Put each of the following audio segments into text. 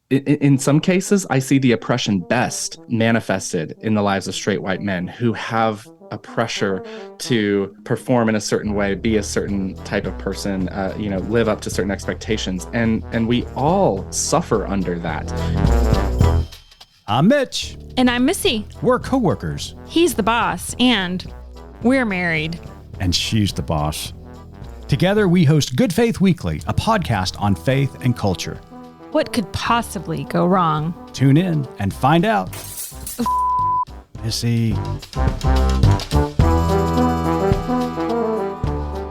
in some cases, I see the oppression best manifested in the lives of straight white men who have a pressure to perform in a certain way, be a certain type of person, live up to certain expectations. And we all suffer under that. I'm Mitch. And I'm Missy. We're coworkers. He's the boss, and we're married. And she's the boss. Together, we host Good Faith Weekly, a podcast on faith and culture. What could possibly go wrong? Tune in and find out. Missy.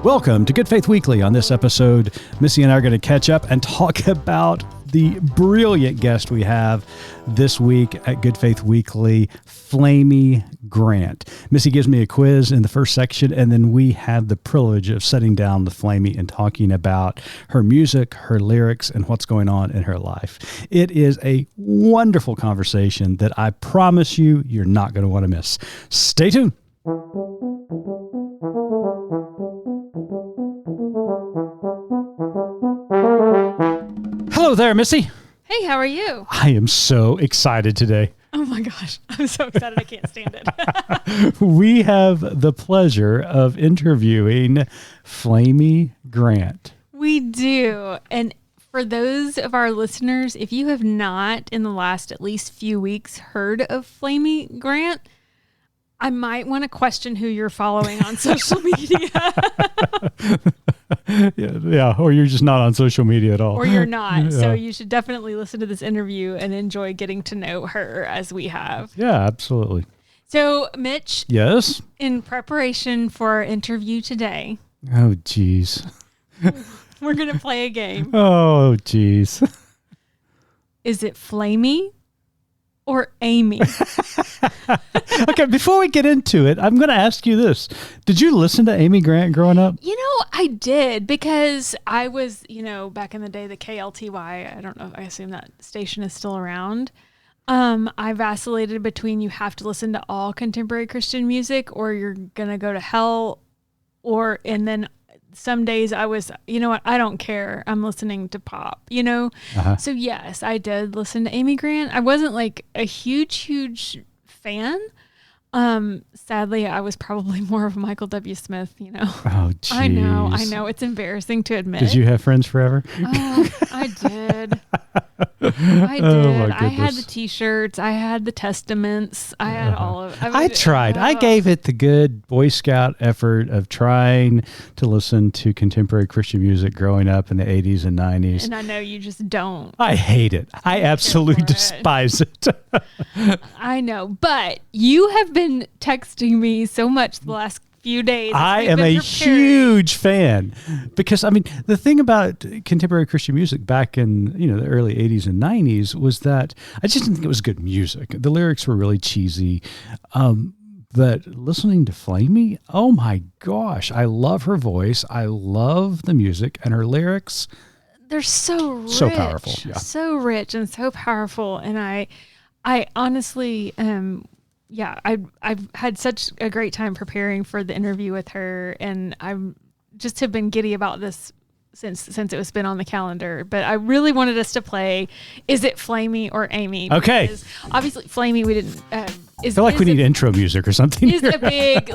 Welcome to Good Faith Weekly. On this episode, Missy and I are going to catch up and talk about the brilliant guest we have this week at Good Faith Weekly, Flamy Grant. Missy gives me a quiz in the first section, and then we have the privilege of sitting down with Flamy and talking about her music, her lyrics, and what's going on in her life. It is a wonderful conversation that I promise you're not going to want to miss. Stay tuned. Hello there, Missy. Hey, how are you? I am so excited today. Oh my gosh, I'm so excited I can't stand it. We have the pleasure of interviewing Flamy Grant. We do. And for those of our listeners, if you have not in the last at least few weeks heard of Flamy Grant, I might want to question who you're following on social media. Yeah, or you're just not on social media at all. Or you're not. Yeah. So you should definitely listen to this interview and enjoy getting to know her as we have. Yeah, absolutely. So, Mitch. Yes? In preparation for our interview today. Oh, geez. We're going to play a game. Oh, geez. Is it Flamy or Amy? Okay, before we get into it, I'm going to ask you this. Did you listen to Amy Grant growing up? You know, I did, because I was, back in the day, the KLTY, I don't know, I assume that station is still around. I vacillated between you have to listen to all contemporary Christian music or you're going to go to hell, and then some days I was, you know what, I don't care. I'm listening to pop, Uh-huh. So yes, I did listen to Amy Grant. I wasn't like a huge fan. Sadly, I was probably more of a Michael W. Smith, Oh, geez. I know. It's embarrassing to admit. Did you have Friends Forever? Oh, I did. Oh, my goodness. I had the T-shirts. I had the Testaments. I had all of it. I tried. I gave it the good Boy Scout effort of trying to listen to contemporary Christian music growing up in the 80s and 90s. And I know you just don't. I hate it. I absolutely despise it. I know. But you have been texting me so much the last few days. I am a huge fan because, the thing about contemporary Christian music back in, the early 80s and 90s was that I just didn't think it was good music. The lyrics were really cheesy. But listening to Flamy, oh my gosh, I love her voice. I love the music and her lyrics. They're so rich. So powerful. Yeah. So rich and so powerful. And I honestly, I've had such a great time preparing for the interview with her, and I'm just have been giddy about this since it was been on the calendar. But I really wanted us to play, is it Flamy or Amy? Okay. Because obviously Flamy, we didn't. I feel like we need intro music or something. Is a big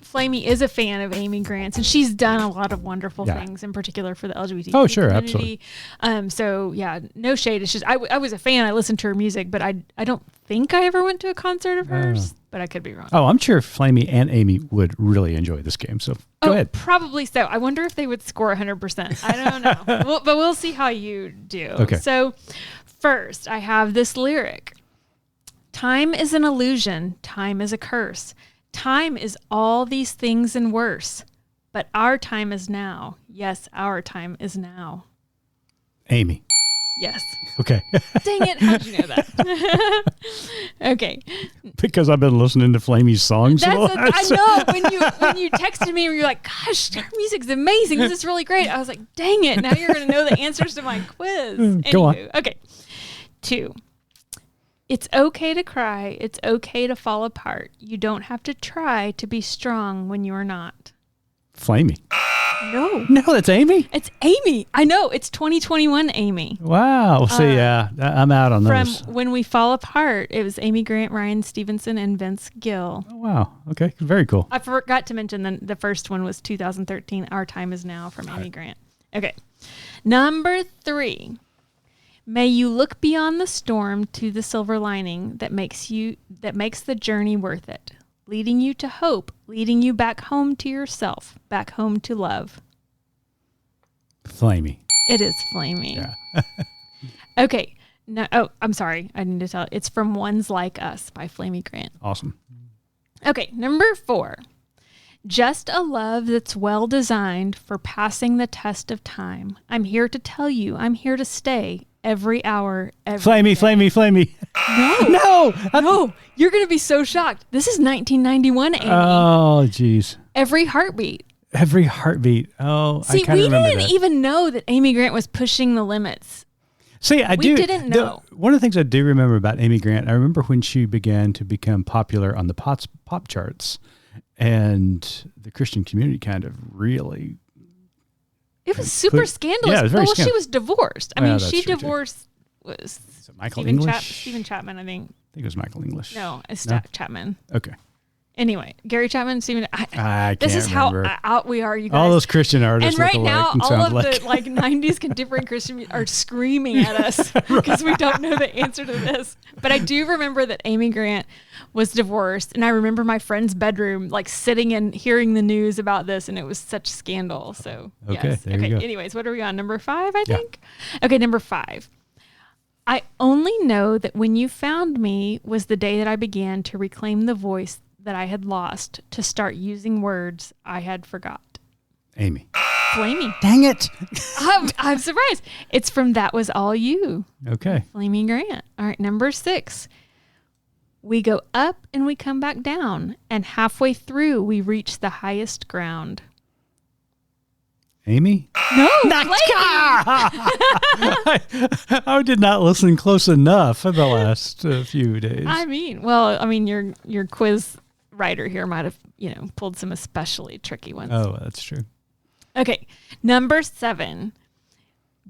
Flamy is a fan of Amy Grant's, and she's done a lot of wonderful things, in particular for the LGBT community. Absolutely. So yeah, no shade. It's just I was a fan. I listened to her music, but I don't think I ever went to a concert of hers, but I could be wrong. Oh, I'm sure Flamy and Amy would really enjoy this game. So go ahead. Probably so. I wonder if they would score 100%. I don't know, but we'll see how you do. Okay. So first, I have this lyric. Time is an illusion. Time is a curse. Time is all these things and worse. But our time is now. Yes, our time is now. Amy. Yes. Okay. Dang it. How'd you know that? Okay. Because I've been listening to Flamy's songs. I know. When you texted me, you're like, gosh, her music's amazing. This is really great. I was like, dang it. Now you're going to know the answers to my quiz. Go on. Okay. 2. It's okay to cry. It's okay to fall apart. You don't have to try to be strong when you are not. Flamy. No. No, that's Amy? It's Amy. I know. It's 2021 Amy. Wow. See, yeah, I'm out on those. From When We Fall Apart, it was Amy Grant, Ryan Stevenson, and Vince Gill. Oh, wow. Okay. Very cool. I forgot to mention the first one was 2013, Our Time Is Now from Amy Grant. Okay. Number 3. May you look beyond the storm to the silver lining that makes the journey worth it. Leading you to hope, leading you back home to yourself, back home to love. Flamy. It is Flamy. Yeah. Okay. No, I'm sorry. I need to tell. It's from Ones Like Us by Flamy Grant. Awesome. Okay. Number 4. Just a love that's well designed for passing the test of time. I'm here to tell you, I'm here to stay every hour, every Flamy, day. Flamy. No. No. You're going to be so shocked. This is 1991, Amy. Oh, geez. Every Heartbeat. Every Heartbeat. Oh, See, I kind we of remember didn't that. even know that Amy Grant was pushing the limits. See, We didn't know. One of the things I do remember about Amy Grant, I remember when she began to become popular on the pop charts, and the Christian community kind of really. It was super scandalous. Yeah, it was very well, she scandalous. was divorced. I Well, mean, that's she true, too. divorced was Is it Michael English? Stephen Chapman, I think. I think it was Michael English. No, it's No? Chapman. Okay. Anyway, Gary Chapman, Stephen. I can't This is remember. how out we are, you guys. All those Christian artists and right look now, alike and all sound of alike. the 90s contemporary Christian are screaming at us because we don't know the answer to this. But I do remember that Amy Grant was divorced, and I remember my friend's bedroom, sitting and hearing the news about this, and it was such scandal. So Okay, yes. there you go. Anyways, what are we on? Number 5, I Yeah. think. Okay, number 5. I only know that when you found me was the day that I began to reclaim the voice that I had lost, to start using words I had forgot. Amy. Flamy. Dang it. I'm surprised. It's from That Was All You. Okay. Flamy Grant. All right, number 6. We go up and we come back down, and halfway through we reach the highest ground. Amy? No, Flamy. Flamy. I did not listen close enough for the last few days. Your quiz writer here might have, pulled some especially tricky ones. Oh, that's true. Okay, number 7.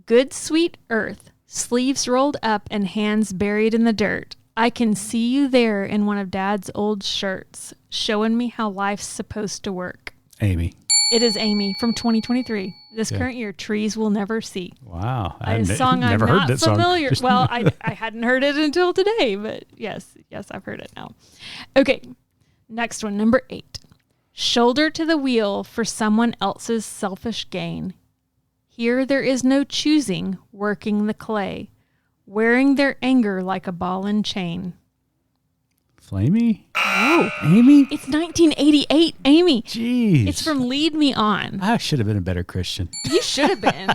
Good sweet earth, sleeves rolled up and hands buried in the dirt. I can see you there in one of Dad's old shirts, showing me how life's supposed to work. Amy. It is Amy from 2023. This current year, Trees Will Never See. Wow. A song I'm never not heard that familiar. song. Well, I hadn't heard it until today, but yes, I've heard it now. Okay, next one, number 8. Shoulder to the wheel for someone else's selfish gain. Here there is no choosing, working the clay, wearing their anger like a ball and chain. Flamy? No. Amy? It's 1988, Amy. Jeez. It's from Lead Me On. I should have been a better Christian. You should have been.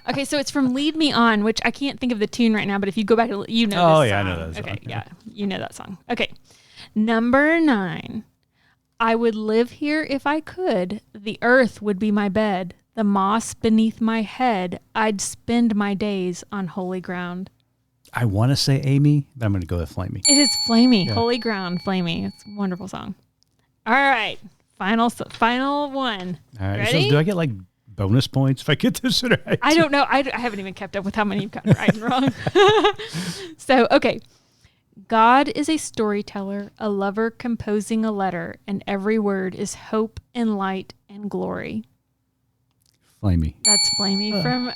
Okay, so it's from Lead Me On, which I can't think of the tune right now, but if you go back, you know Oh, this yeah, I song. know that song. Okay, yeah, you know that song. Okay, number 9. I would live here if I could. The earth would be my bed. The moss beneath my head. I'd spend my days on holy ground. I want to say Amy, but I'm going to go with Flamy. It is Flamy. Yeah. Holy ground, Flamy. It's a wonderful song. All right, final one. All right. Ready? So do I get bonus points if I get this right? I don't know. I haven't even kept up with how many you've gotten right and wrong. So, okay. God is a storyteller, a lover composing a letter, and every word is hope and light and glory. Flamy. That's Flamy from,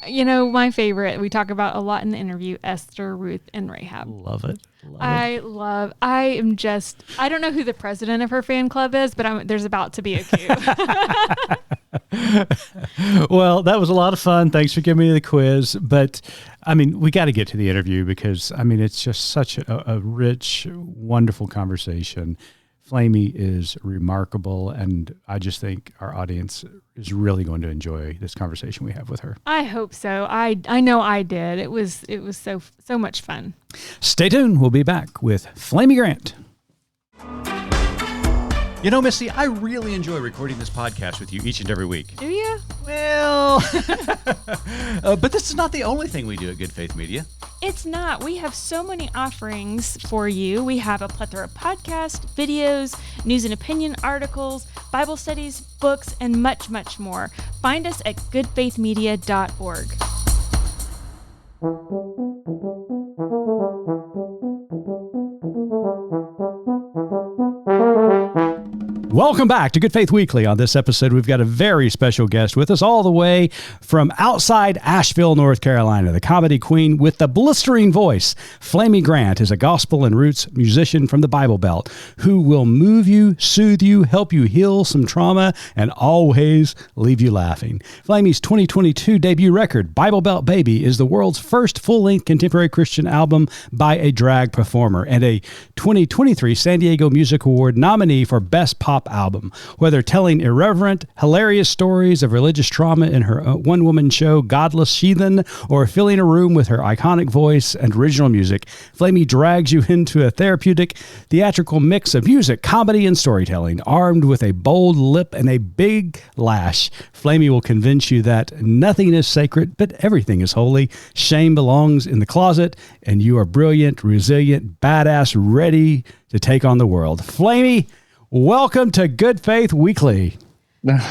my favorite. We talk about a lot in the interview, Esther, Ruth, and Rahab. Love it. I don't know who the president of her fan club is, but there's about to be a coup. Well, that was a lot of fun. Thanks for giving me the quiz. But, we got to get to the interview because, it's just such a rich, wonderful conversation. Flamy is remarkable, and I just think our audience is really going to enjoy this conversation we have with her. I hope so. I know I did. It was so much fun. Stay tuned. We'll be back with Flamy Grant. You know, Missy, I really enjoy recording this podcast with you each and every week. Do you? Well, but this is not the only thing we do at Good Faith Media. It's not. We have so many offerings for you. We have a plethora of podcasts, videos, news and opinion articles, Bible studies, books, and much, much more. Find us at goodfaithmedia.org. Welcome back to Good Faith Weekly. On this episode, we've got a very special guest with us all the way from outside Asheville, North Carolina. The comedy queen with the blistering voice, Flamy Grant, is a gospel and roots musician from the Bible Belt who will move you, soothe you, help you heal some trauma, and always leave you laughing. Flamy's 2022 debut record, Bible Belt Baby, is the world's first full-length contemporary Christian album by a drag performer and a 2023 San Diego Music Award nominee for Best Pop Album. Whether telling irreverent, hilarious stories of religious trauma in her one-woman show, Godless Heathen, or filling a room with her iconic voice and original music, Flamy drags you into a therapeutic, theatrical mix of music, comedy, and storytelling. Armed with a bold lip and a big lash, Flamy will convince you that nothing is sacred, but everything is holy. Shame belongs in the closet, and you are brilliant, resilient, badass, ready to take on the world. Flamy, welcome to Good Faith Weekly.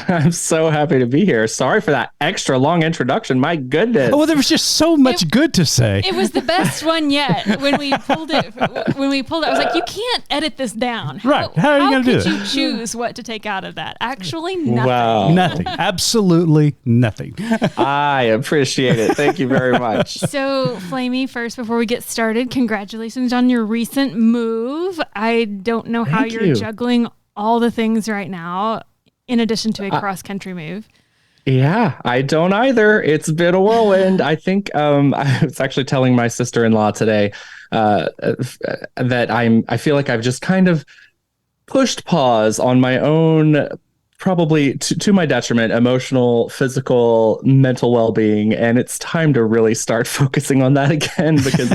I'm so happy to be here. Sorry for that extra long introduction. My goodness. Oh, well, there was just so much good to say. It was the best one yet. When we pulled it, I was like, you can't edit this down. Right. How are you going to do it? How could you choose what to take out of that? Actually, nothing. Wow. Nothing. Absolutely nothing. I appreciate it. Thank you very much. So, Flamy, first, before we get started, congratulations on your recent move. I don't know how Thank you're you. juggling all the things right now, in addition to a cross-country move. Yeah, I don't either. It's been a whirlwind. I think I was actually telling my sister-in-law today that I feel like I've just kind of pushed pause on my own, probably to my detriment, emotional, physical, mental well-being, and it's time to really start focusing on that again because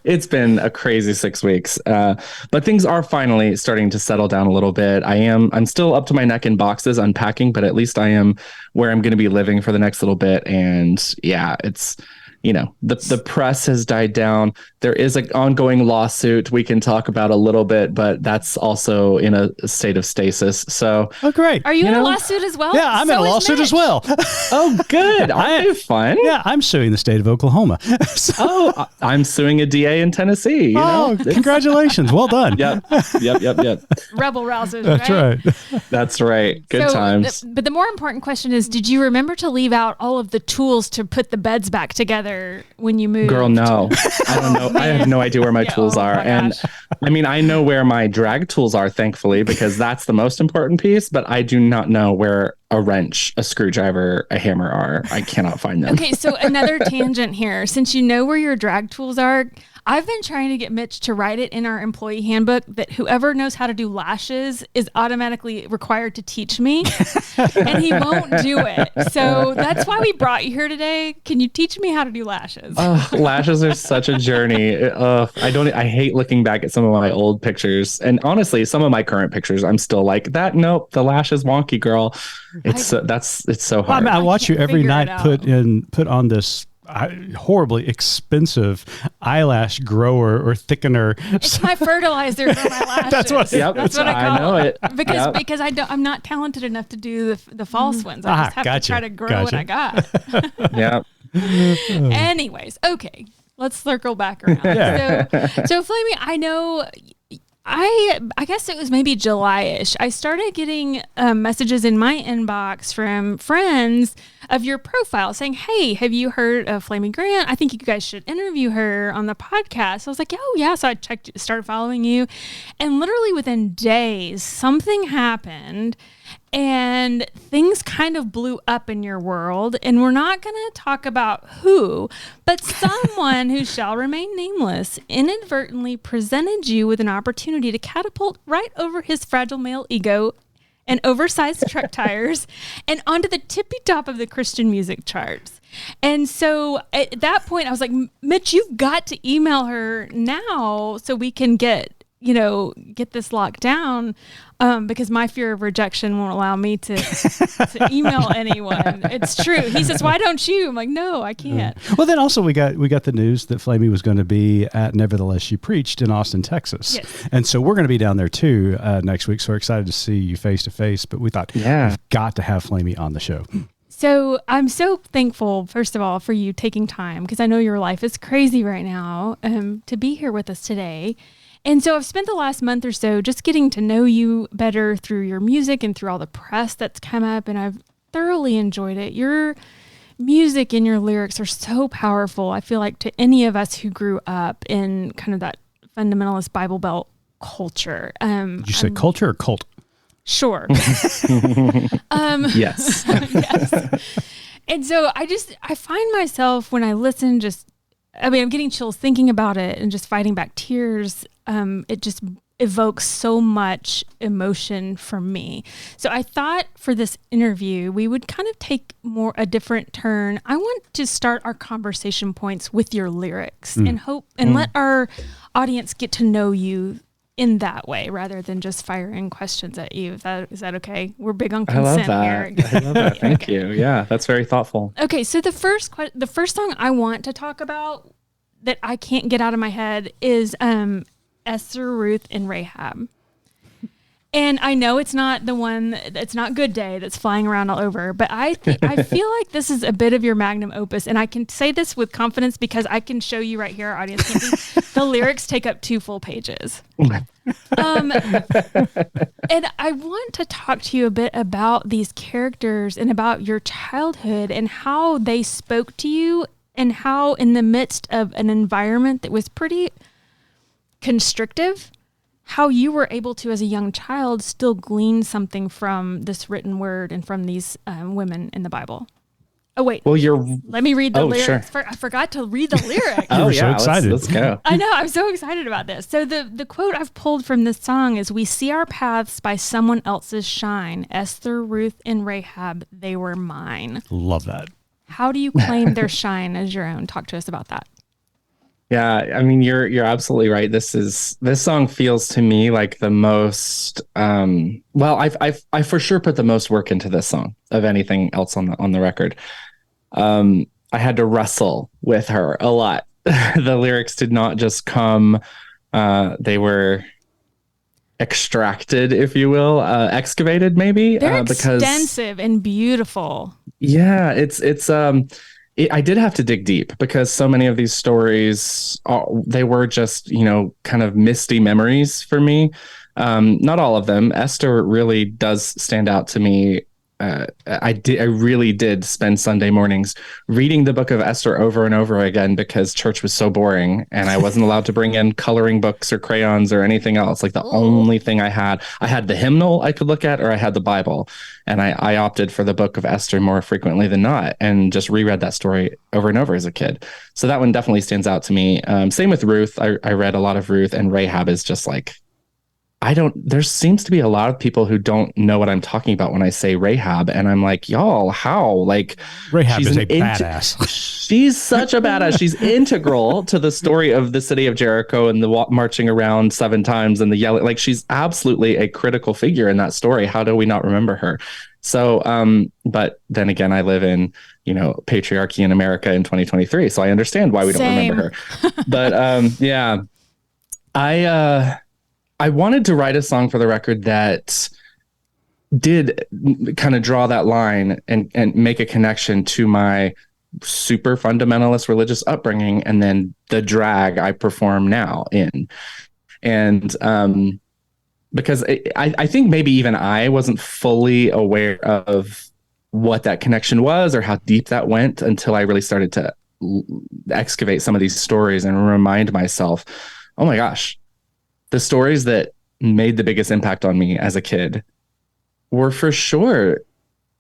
it's been a crazy 6 weeks. But things are finally starting to settle down a little bit. I'm still up to my neck in boxes unpacking, but at least I am where I'm going to be living for the next little bit. And yeah, it's, you know, the press has died down. There is an ongoing lawsuit we can talk about a little bit, but that's also in a state of stasis. So, Oh, great. Are you in a lawsuit as well? Yeah, I'm in a lawsuit as well. oh, good. Aren't you fun? Yeah, I'm suing the state of Oklahoma. So- I'm suing a DA in Tennessee. You know? Congratulations. Well done. Yep. Rebel rousers, That's right. That's right. Good times. But the more important question is, did you remember to leave out all of the tools to put the beds back together when you moved? Girl, no. I don't know. I have no idea where my tools are. My And gosh. I mean, I know where my drag tools are, thankfully, because that's the most important piece, but I do not know where a wrench, a screwdriver, a hammer are. I cannot find them. Okay, so another tangent here. Since you know where your drag tools are, I've been trying to get Mitch to write it in our employee handbook that whoever knows how to do lashes is automatically required to teach me, and he won't do it. So that's why we brought you here today. Can you teach me how to do lashes? Lashes are such a journey. I hate looking back at some of my old pictures. And honestly, some of my current pictures, I'm still like, that, nope, the lash is wonky, girl. It's so hard. I watch you every figure night it put on this horribly expensive eyelash grower or thickener. It's my fertilizer for my lashes. That's what I call know it. Because I'm not talented enough to do the false ones. I just have to try to grow what I got. Yeah. Anyways, okay, let's circle back around. Yeah. So Flamy, I know. I guess it was maybe July-ish. I started getting messages in my inbox from friends of your profile saying, "Hey, have you heard of Flamy Grant? I think you guys should interview her on the podcast." I was like, "Oh yeah." So I started following you, and literally within days, something happened. And things kind of blew up in your world. And we're not going to talk about who, but someone who shall remain nameless inadvertently presented you with an opportunity to catapult right over his fragile male ego and oversized truck tires and onto the tippy top of the Christian music charts. And so at that point, I was like, Mitch, you've got to email her now so we can get get this locked down, because my fear of rejection won't allow me to email anyone. It's true. He says, "Why don't you?" I'm like, "No, I can't." Well, then also we got the news that Flamy was going to be at Nevertheless She Preached in Austin, Texas. Yes. And so we're going to be down there too next week. So we're excited to see you face to face. But we thought, we've got to have Flamy on the show. So I'm so thankful, first of all, for you taking time, because I know your life is crazy right now, to be here with us today. And so I've spent the last month or so just getting to know you better through your music and through all the press that's come up, and I've thoroughly enjoyed it. Your music and your lyrics are so powerful. I feel like to any of us who grew up in kind of that fundamentalist Bible Belt culture. Did you say culture or cult? Sure. Yes. Yes. And so I find myself when I listen, I'm getting chills thinking about it and just fighting back tears. It just evokes so much emotion from me. So I thought for this interview, we would kind of take a different turn. I want to start our conversation points with your lyrics and let our audience get to know you in that way, rather than just firing questions at you. Is that okay? We're big on consent here. I love that. Thank you. Yeah, that's very thoughtful. Okay, so the first song I want to talk about that I can't get out of my head is Esther, Ruth, and Rahab. And I know it's not the one, it's not Good Day that's flying around all over, but I feel like this is a bit of your magnum opus. And I can say this with confidence because I can show you right here, our audience can see, the lyrics take up 2 full pages. And I want to talk to you a bit about these characters and about your childhood and how they spoke to you, and how in the midst of an environment that was pretty constrictive, how you were able to, as a young child, still glean something from this written word and from these women in the Bible. Oh, wait. Well, let me read the lyrics. Sure. I forgot to read the lyrics. You were so excited. Let's go. I know. I'm so excited about this. So the quote I've pulled from this song is, "We see our paths by someone else's shine. Esther, Ruth, and Rahab, they were mine." Love that. How do you claim their shine as your own? Talk to us about that. Yeah, I mean, you're absolutely right. This song feels to me like the most I for sure put the most work into this song of anything else on the record. I had to wrestle with her a lot. The lyrics did not just come, they were extracted, if you will, excavated maybe. They're extensive and beautiful. Yeah, I did have to dig deep because so many of these stories, they were just, kind of misty memories for me. Not all of them. Esther really does stand out to me. I really did spend Sunday mornings reading the book of Esther over and over again because church was so boring and I wasn't allowed to bring in coloring books or crayons or anything else. Like the only thing I had the hymnal I could look at, or I had the Bible, and I opted for the book of Esther more frequently than not and just reread that story over and over as a kid. So that one definitely stands out to me. Same with Ruth. I read a lot of Ruth, and Rahab is just like, there seems to be a lot of people who don't know what I'm talking about when I say Rahab. And I'm like, y'all, how? Like, Rahab is a badass. She's such a badass. She's integral to the story of the city of Jericho and the marching around 7 times and the yelling. Like, she's absolutely a critical figure in that story. How do we not remember her? So, but then again, I live in, patriarchy in America in 2023. So I understand why we don't remember her. But yeah, I wanted to write a song for the record that did kind of draw that line and make a connection to my super fundamentalist religious upbringing and then the drag I perform now in. And because I think maybe even I wasn't fully aware of what that connection was or how deep that went until I really started to excavate some of these stories and remind myself, oh my gosh, the stories that made the biggest impact on me as a kid were for sure.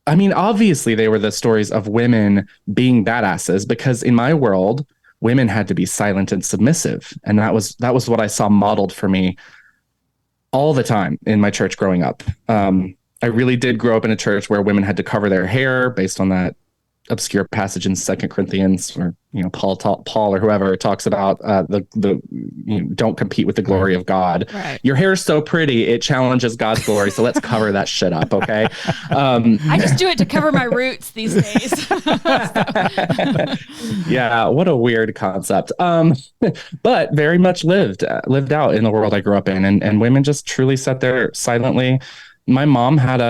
I mean, obviously they were the stories of women being badasses, because in my world, women had to be silent and submissive. And that was what I saw modeled for me all the time in my church growing up. I really did grow up in a church where women had to cover their hair based on that obscure passage in Second Corinthians, or Paul or whoever talks about don't compete with the glory of God. Right. Your hair is so pretty, it challenges God's glory, so let's cover that shit up, okay? I just do it to cover my roots these days. Yeah, what a weird concept. But very much lived out in the world I grew up in, and women just truly sat there silently. My mom had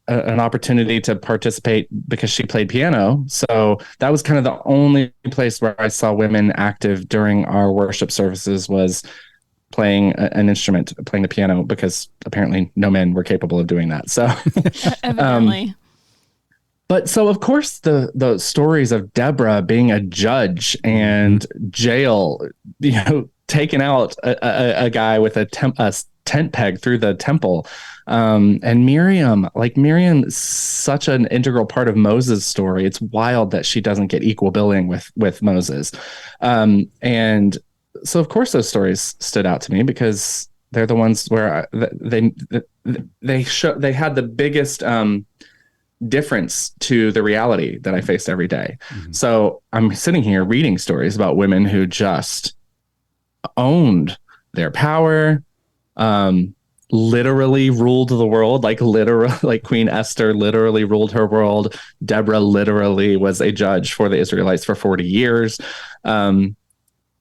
an opportunity to participate because she played piano. So that was kind of the only place where I saw women active during our worship services, was playing an instrument, playing the piano, because apparently no men were capable of doing that. So evidently. But so, of course, the stories of Deborah being a judge and jail, taking out a guy with a tent peg through the temple. And Miriam is such an integral part of Moses' story. It's wild that she doesn't get equal billing with Moses. And so, of course, those stories stood out to me because they're the ones where they had the biggest difference to the reality that I faced every day. Mm-hmm. So I'm sitting here reading stories about women who just owned their power, literally ruled the world, like Queen Esther literally ruled her world. Deborah literally was a judge for the Israelites for 40 years.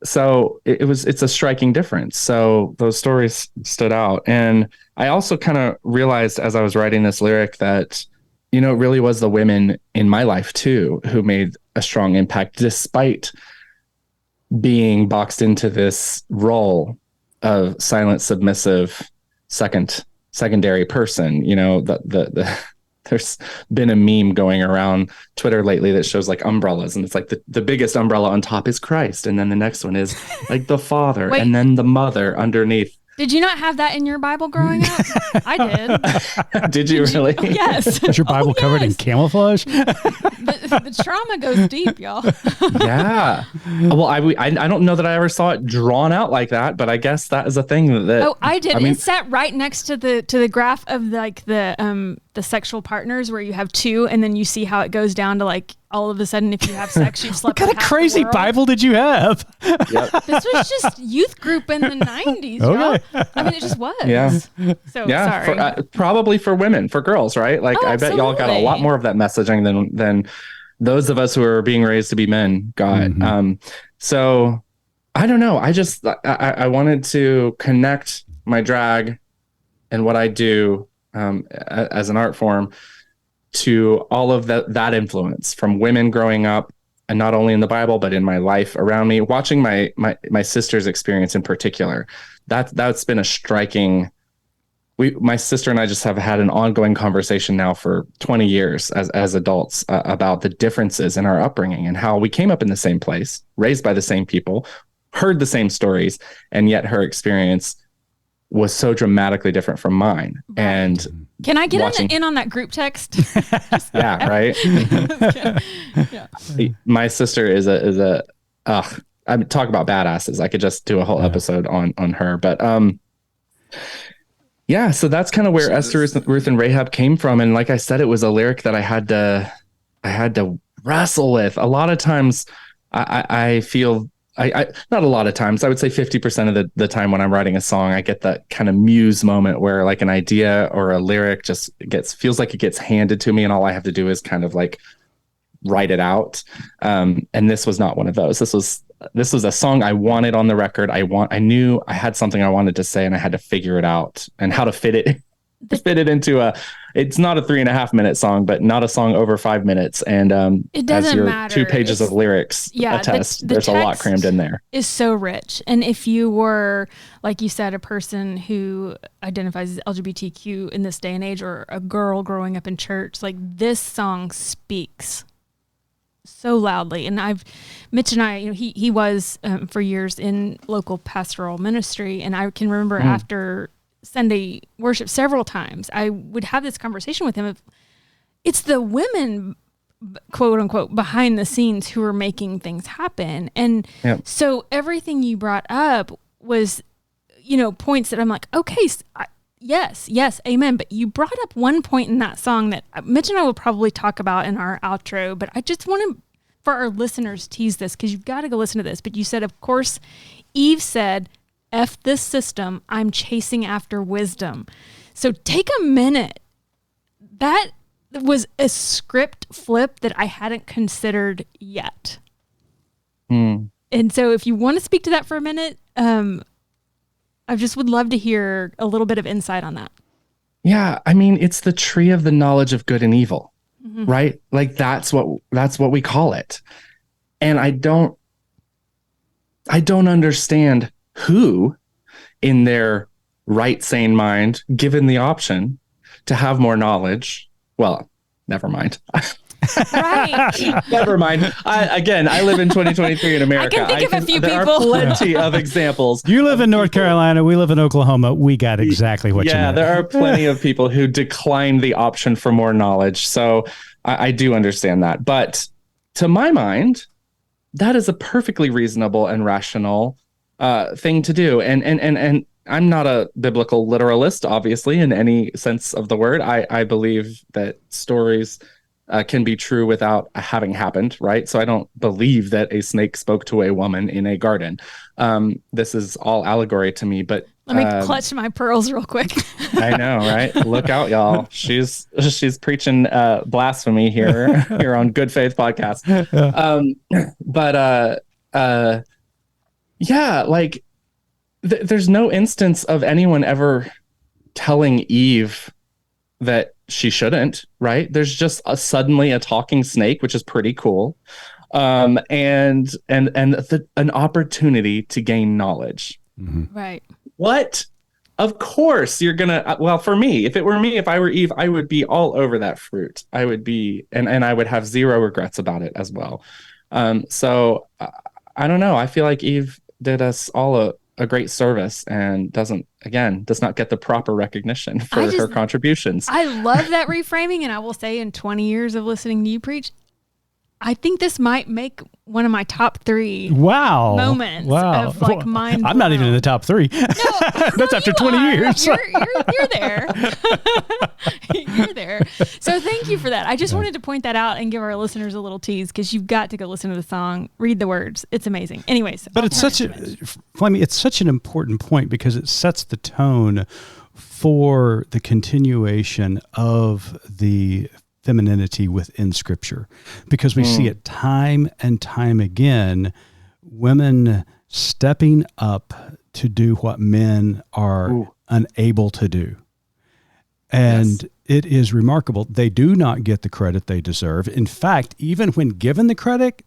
So it's a striking difference. So those stories stood out. And I also kind of realized as I was writing this lyric that, it really was the women in my life too, who made a strong impact, despite being boxed into this role of silent, submissive, secondary person. There's been a meme going around Twitter lately that shows like umbrellas, and it's like the biggest umbrella on top is Christ, and then the next one is like the Father, and then the Mother underneath. Did you not have that in your Bible growing up? I did. Did you really? Yes. Was your Bible covered in camouflage? The trauma goes deep, y'all. Yeah. Well, I don't know that I ever saw it drawn out like that, but I guess that is a thing that. Oh, I did. It sat right next to the graph of like the sexual partners, where you have two, and then you see how it goes down to like all of a sudden, if you have sex, you've slept. What kind of crazy Bible did you have? Yep. This was just youth group in the 90s. Okay. I mean, it just was. Yeah. So sorry. Probably for women, for girls, right? Like, I bet y'all got a lot more of that messaging than those of us who are being raised to be men got. Mm-hmm. So I don't know. I wanted to connect my drag and what I do as an art form to all of that influence from women growing up, and not only in the Bible, but in my life around me, watching my sister's experience in particular. That's been a striking. My sister and I just have had an ongoing conversation now for 20 years as adults about the differences in our upbringing and how we came up in the same place, raised by the same people, heard the same stories, and yet her experience was so dramatically different from mine. Right. And can I get in on that group text? Yeah, right. Yeah. My sister is a I mean, talk about badasses. I could just do a whole episode on her, but yeah. So that's kind of where Esther, Ruth, and Rahab came from. And like I said, it was a lyric that I had to wrestle with. A lot of times, I feel. Not a lot of times, I would say 50% of the time when I'm writing a song, I get that kind of muse moment where like an idea or a lyric just feels like it gets handed to me, and all I have to do is kind of like write it out. And this was not one of those. This was a song I wanted on the record. I knew I had something I wanted to say, and I had to figure it out and how to fit it into it's not a 3.5 minute song, but not a song over 5 minutes. And it doesn't as your matter. 2 pages of lyrics attest, there's a lot crammed in there. Is so rich. And if you were, like you said, a person who identifies as LGBTQ in this day and age, or a girl growing up in church, like this song speaks so loudly. And Mitch and I, he was for years in local pastoral ministry, and I can remember after Sunday worship several times, I would have this conversation with him of, it's the women, quote unquote, behind the scenes who are making things happen. And so everything you brought up was, points that I'm like, okay, Yes, amen. But you brought up one point in that song that Mitch and I will probably talk about in our outro, but I just want to, for our listeners, tease this because you've got to go listen to this. But you said, of course, Eve said, F this system, I'm chasing after wisdom. So take a minute. That was a script flip that I hadn't considered yet. And so if you want to speak to that for a minute, I just would love to hear a little bit of insight on that. Yeah, I mean, it's the tree of the knowledge of good and evil, right? Like that's what we call it. And I don't understand who in their right sane mind, given the option to have more knowledge. Well, never mind. Right. Never mind. I live in 2023 in America. I can think of a few there people. are plenty of examples. You live in North Carolina. We live in Oklahoma. We got exactly what you meant. Yeah, there are plenty of people who decline the option for more knowledge. So I do understand that. But to my mind, that is a perfectly reasonable and rational thing to do. And I'm not a biblical literalist, obviously, in any sense of the word. I believe that stories can be true without having happened, right? So I don't believe that a snake spoke to a woman in a garden. This is all allegory to me, but let me clutch my pearls real quick. I know, right? Look out, y'all. She's preaching blasphemy here on Good Faith Podcast. Yeah, like there's no instance of anyone ever telling Eve that she shouldn't, right? There's just suddenly a talking snake, which is pretty cool. And an opportunity to gain knowledge. Right. What? Of course you're gonna. Well, for me, if it were me, if I were Eve, I would be all over that fruit. I would be, and I would have zero regrets about it as well. So I don't know. I feel like Eve did us all a great service and does not get the proper recognition for her contributions. I love that reframing, and I will say, in 20 years of listening to you preach, I think this might make one of my top 3 moments of like mind. I'm not even in the top 3. No, that's after 20 years. You're there. You're there. So thank you for that. I just wanted to point that out and give our listeners a little tease because you've got to go listen to the song, read the words. It's amazing. Anyways, but it's such an important point because it sets the tone for the continuation of the femininity within Scripture, because we see it time and time again, women stepping up to do what men are unable to do. And it is remarkable. They do not get the credit they deserve. In fact, even when given the credit,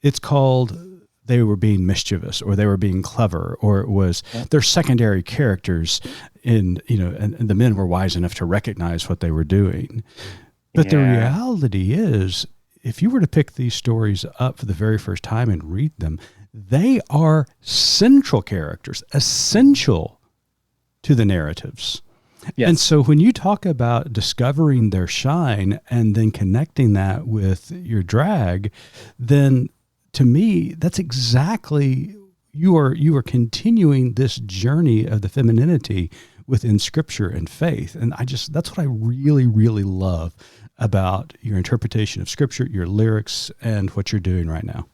it's called they were being mischievous or they were being clever, or it was they're secondary characters and the men were wise enough to recognize what they were doing. But the reality is, if you were to pick these stories up for the very first time and read them, they are central characters, essential to the narratives. Yes. And so when you talk about discovering their shine and then connecting that with your drag, then to me, that's exactly, you are continuing this journey of the femininity within Scripture and faith. And that's what I really, really love about your interpretation of Scripture, your lyrics, and what you're doing right now.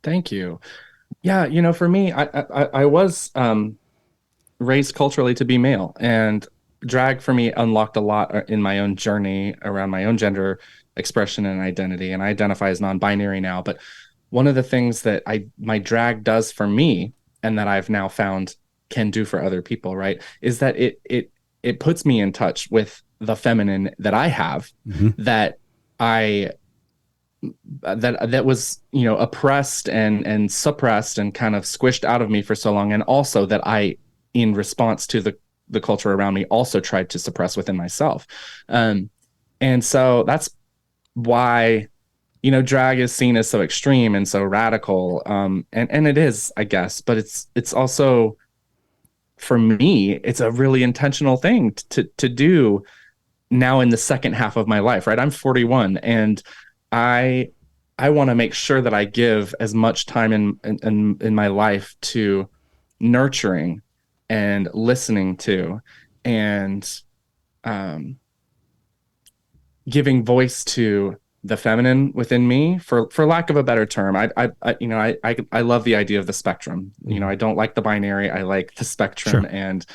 Thank you. Yeah, for me, I was raised culturally to be male, and drag for me unlocked a lot in my own journey around my own gender expression and identity. And I identify as non-binary now. But one of the things that my drag does for me, and that I've now found can do for other people, right, is that it puts me in touch with the feminine that I have, that was oppressed and suppressed and kind of squished out of me for so long, and also that I, in response to the culture around me, also tried to suppress within myself. And so that's why drag is seen as so extreme and so radical, and it is, I guess, but it's also, for me, it's a really intentional thing to do now in the second half of my life, right? I'm 41, and I want to make sure that I give as much time in my life to nurturing and listening to and giving voice to the feminine within me, for lack of a better term. I love the idea of the spectrum. I don't like the binary. I like the spectrum. Sure. And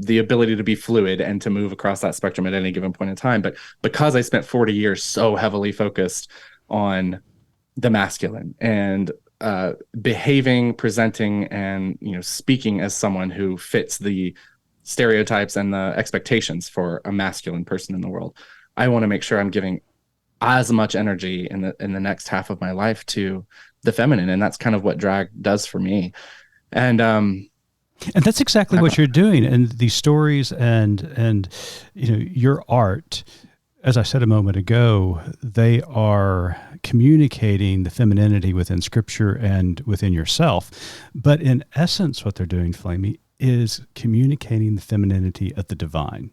the ability to be fluid and to move across that spectrum at any given point in time. But because I spent 40 years so heavily focused on the masculine and behaving, presenting, and speaking as someone who fits the stereotypes and the expectations for a masculine person in the world, I want to make sure I'm giving as much energy in the next half of my life to the feminine, and that's kind of what drag does for me. And that's exactly what you're doing. And these stories and your art, as I said a moment ago, they are communicating the femininity within Scripture and within yourself. But in essence, what they're doing, Flamy, is communicating the femininity of the divine.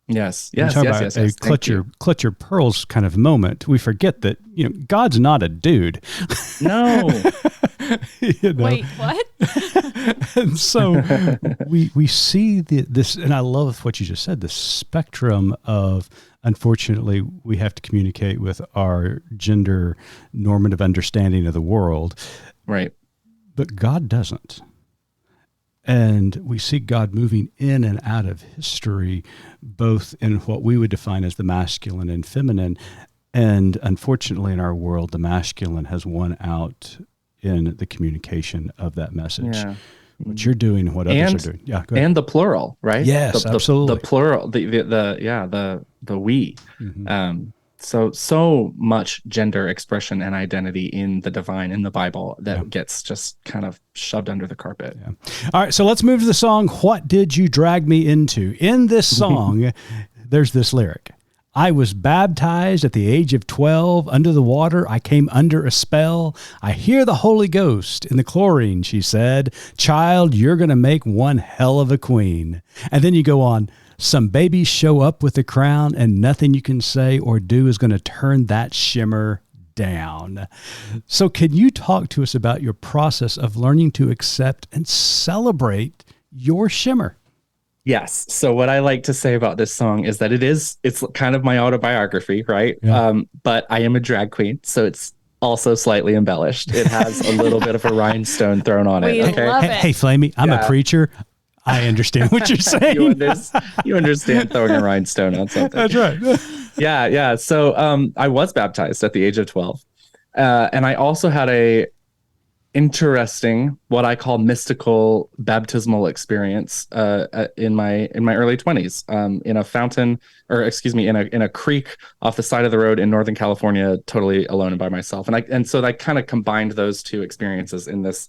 Yes. A clutch your pearls kind of moment. We forget that God's not a dude. No. Wait, what? And so we see this, and I love what you just said. The spectrum of, unfortunately, we have to communicate with our gender normative understanding of the world, right? But God doesn't. And we see God moving in and out of history, both in what we would define as the masculine and feminine. And unfortunately, in our world, the masculine has won out in the communication of that message. Yeah. What you're doing, what others are doing. Yeah, go ahead. And the plural, right? Yes, absolutely. The plural, the we. Mm-hmm. So much gender expression and identity in the divine, in the Bible, that gets just kind of shoved under the carpet. Yeah. All right, so let's move to the song, What Did You Drag Me Into? In this song, there's this lyric. I was baptized at the age of 12. Under the water, I came under a spell. I hear the Holy Ghost in the chlorine, she said. Child, you're going to make one hell of a queen. And then you go on. Some babies show up with a crown, and nothing you can say or do is going to turn that shimmer down. So can you talk to us about your process of learning to accept and celebrate your shimmer? Yes. So what I like to say about this song is that it's kind of my autobiography, right? Yeah. But I am a drag queen, so it's also slightly embellished. It has a little bit of a rhinestone thrown on it. Okay. Love it. Hey, Flamy, I'm a preacher. I understand what you're saying. You understand throwing a rhinestone on something. That's right. Yeah. So I was baptized at the age of 12. And I also had a interesting, what I call mystical baptismal experience in my early 20s, in a fountain, in a creek off the side of the road in Northern California, totally alone and by myself. And so I kind of combined those two experiences in this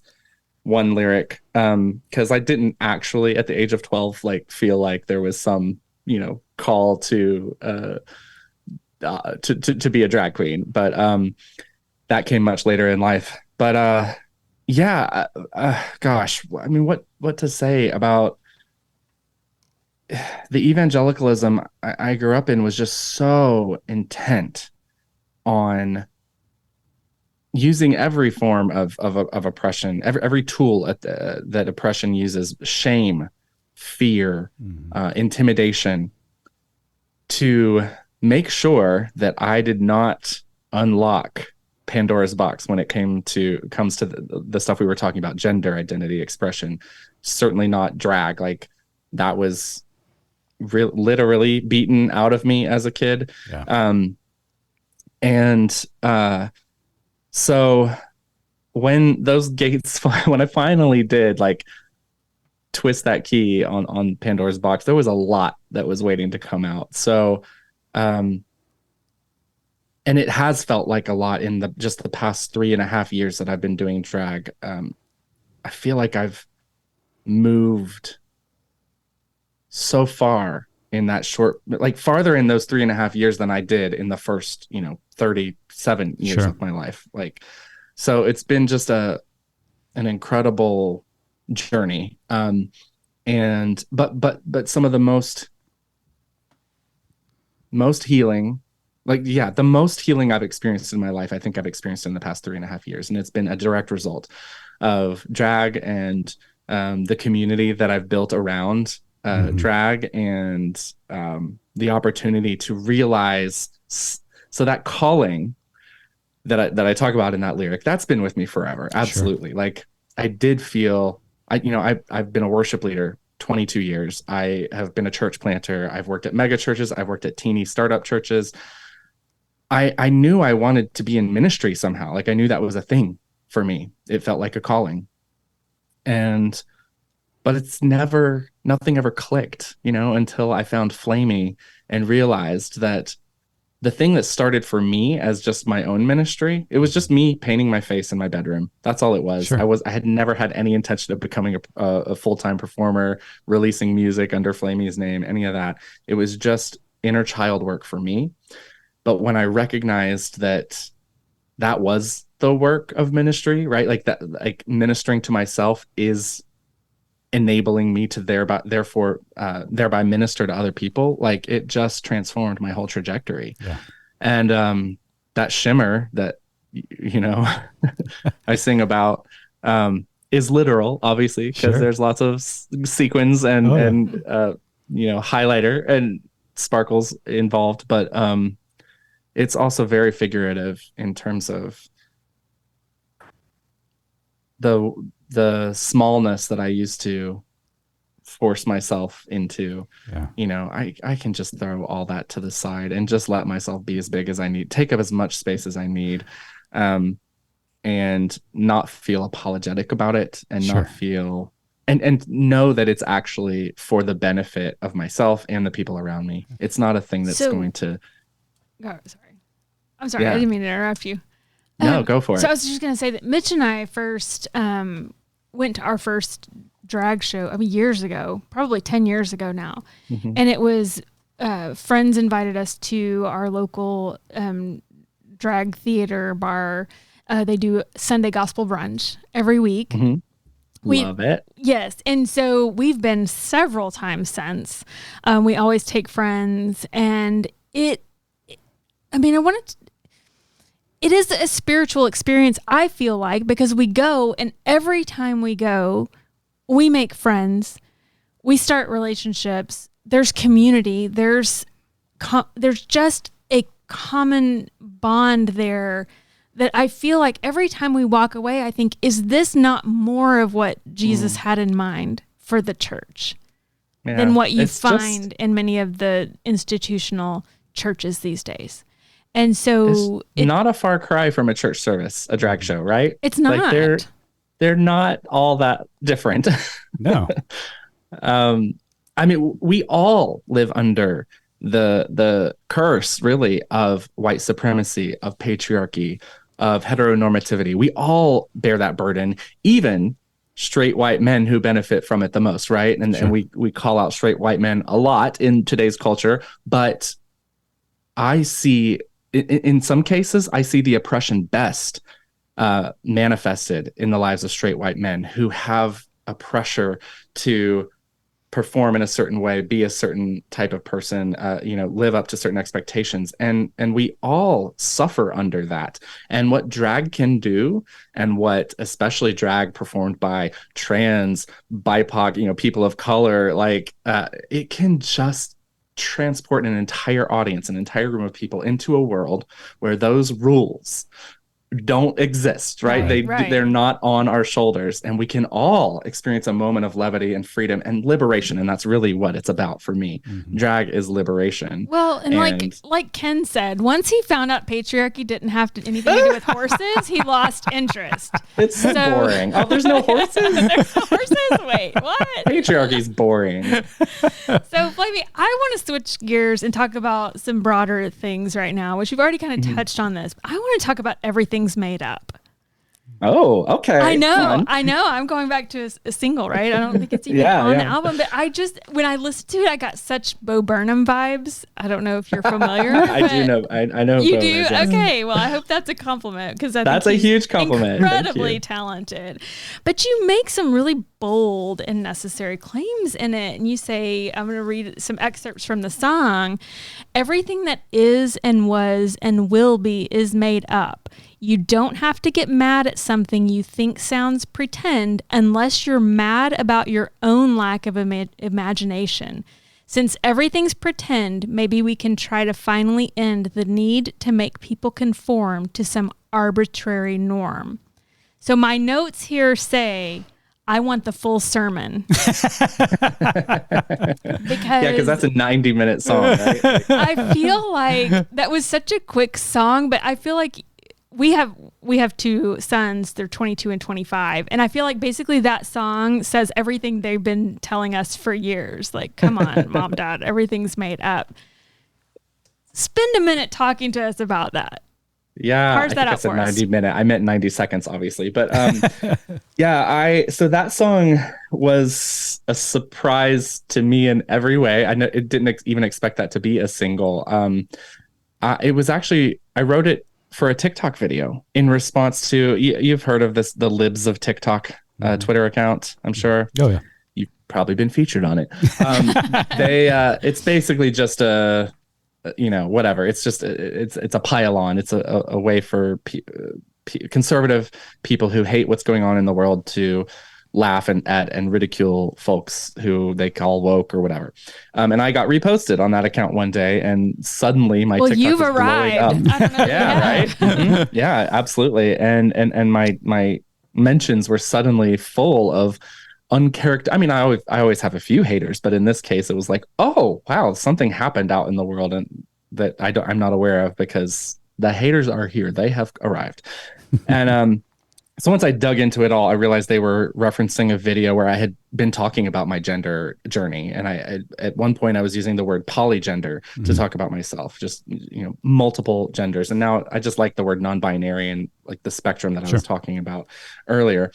one lyric, because I didn't actually at the age of 12 feel like there was some call to be a drag queen, but that came much later in life. But gosh, I mean, what to say about the evangelicalism I grew up in was just so intent on using every form of oppression, every tool that oppression uses, shame, fear, intimidation, to make sure that I did not unlock Pandora's box when it comes to the stuff we were talking about, gender identity expression. Certainly not drag. Like, that was literally beaten out of me as a kid. Yeah. So when those gates, when I finally did twist that key on Pandora's box, there was a lot that was waiting to come out. So, and it has felt like a lot in the past 3.5 years that I've been doing drag. I feel like I've moved so far in that short, farther in those 3.5 years than I did in the first, 37 years Sure. of my life. So it's been just an incredible journey. But some of the most healing, the most healing I've experienced in my life, I think I've experienced in the past 3.5 years. And it's been a direct result of drag and the community that I've built around drag and the opportunity to realize, so that calling that I talk about in that lyric, that's been with me forever. Absolutely. Sure. Like I did feel, I've been a worship leader 22 years. I have been a church planter. I've worked at mega churches. I've worked at teeny startup churches. I knew I wanted to be in ministry somehow. Like I knew that was a thing for me. It felt like a calling. But nothing ever clicked, until I found Flamy and realized that the thing that started for me as just my own ministry, it was just me painting my face in my bedroom. That's all it was. Sure. I had never had any intention of becoming a full-time performer, releasing music under Flamy's name, any of that. It was just inner child work for me. But when I recognized that was the work of ministry, right? Like that, like ministering to myself is enabling me to thereby minister to other people. Like it just transformed my whole trajectory. Yeah. And that shimmer that I sing about is literal, obviously, because there's lots of sequins and highlighter and sparkles involved, but it's also very figurative in terms of the smallness that I used to force myself into. I can just throw all that to the side and just let myself be as big as I need, take up as much space as I need, and not feel apologetic about it, and not feel and know that it's actually for the benefit of myself and the people around me. It's not a thing that's going to. Oh, sorry. I'm sorry. I didn't mean to interrupt you. No, go for it. So I was just going to say that Mitch and I first went to our first drag show, years ago, probably 10 years ago now. Mm-hmm. And it was friends invited us to our local drag theater bar. They do Sunday gospel brunch every week. Mm-hmm. Love it. Yes. And so we've been several times since. We always take friends, and it is a spiritual experience, I feel like, because we go, and every time we go, we make friends, we start relationships, there's community, there's just a common bond there that I feel like every time we walk away, I think, is this not more of what Jesus had in mind for the church than what you find in many of the institutional churches these days? And so it's not a far cry from a church service, a drag show, right? It's not. Like they're not all that different. No. We all live under the curse, really, of white supremacy, of patriarchy, of heteronormativity. We all bear that burden, even straight white men who benefit from it the most, right? And we call out straight white men a lot in today's culture, but I see, in some cases, I see the oppression best manifested in the lives of straight white men who have a pressure to perform in a certain way, be a certain type of person, live up to certain expectations. And we all suffer under that. And what drag can do, and what especially drag performed by trans, BIPOC, people of color, it can just transport an entire audience, an entire room of people into a world where those rules don't exist, right? They're not on our shoulders, and we can all experience a moment of levity and freedom and liberation, and that's really what it's about for me. Mm-hmm. Drag is liberation. Well, and like Ken said, once he found out patriarchy didn't have anything to do with horses, he lost interest. It's so boring. Oh, there's no horses? There's horses? Wait, what? Patriarchy's boring. So, Flamy, I want to switch gears and talk about some broader things right now, which we've already kind of touched on this. But I want to talk about everything's made up. Oh, okay. I know. I'm going back to a single, right? I don't think it's even on the album, but when I listened to it, I got such Bo Burnham vibes. I don't know if you're familiar. I do know. I know. You Bo do? is, Okay. Well, I hope that's a compliment, because that's a huge compliment. Incredibly talented. But you make some really bold and necessary claims in it. And you say, I'm going to read some excerpts from the song. Everything that is and was and will be is made up. You don't have to get mad at something you think sounds pretend unless you're mad about your own lack of imagination. Since everything's pretend, maybe we can try to finally end the need to make people conform to some arbitrary norm. So my notes here say, I want the full sermon. Because that's a 90-minute song, right? I feel like that was such a quick song, but I feel like we have two sons. They're 22 and 25. And I feel like basically that song says everything they've been telling us for years. Like, come on, Mom, Dad, everything's made up. Spend a minute talking to us about that. Yeah, Parse that out for us. 90-minute. I meant 90 seconds, obviously. But so that song was a surprise to me in every way. I know it didn't even expect that to be a single. It was actually, I wrote it for a TikTok video in response to, you've heard of this, the Libs of TikTok Twitter account, I'm sure. Oh, yeah. You've probably been featured on it. It's basically just a, whatever. It's just, it's a pile-on. It's a way for conservative people who hate what's going on in the world to laugh at and ridicule folks who they call woke or whatever. And I got reposted on that account one day, and suddenly my TikTok you've was blowing up. arrived. I don't know. Yeah, right. Mm-hmm. Yeah, absolutely. And my mentions were suddenly full of uncharacter. I mean, I always have a few haters, but in this case, it was like, oh wow, something happened out in the world and that I'm not aware of, because the haters are here. They have arrived. And so once I dug into it all, I realized they were referencing a video where I had been talking about my gender journey. And I at one point I was using the word polygender to talk about myself, just, multiple genders. And now I just like the word non-binary and like the spectrum that I was talking about earlier.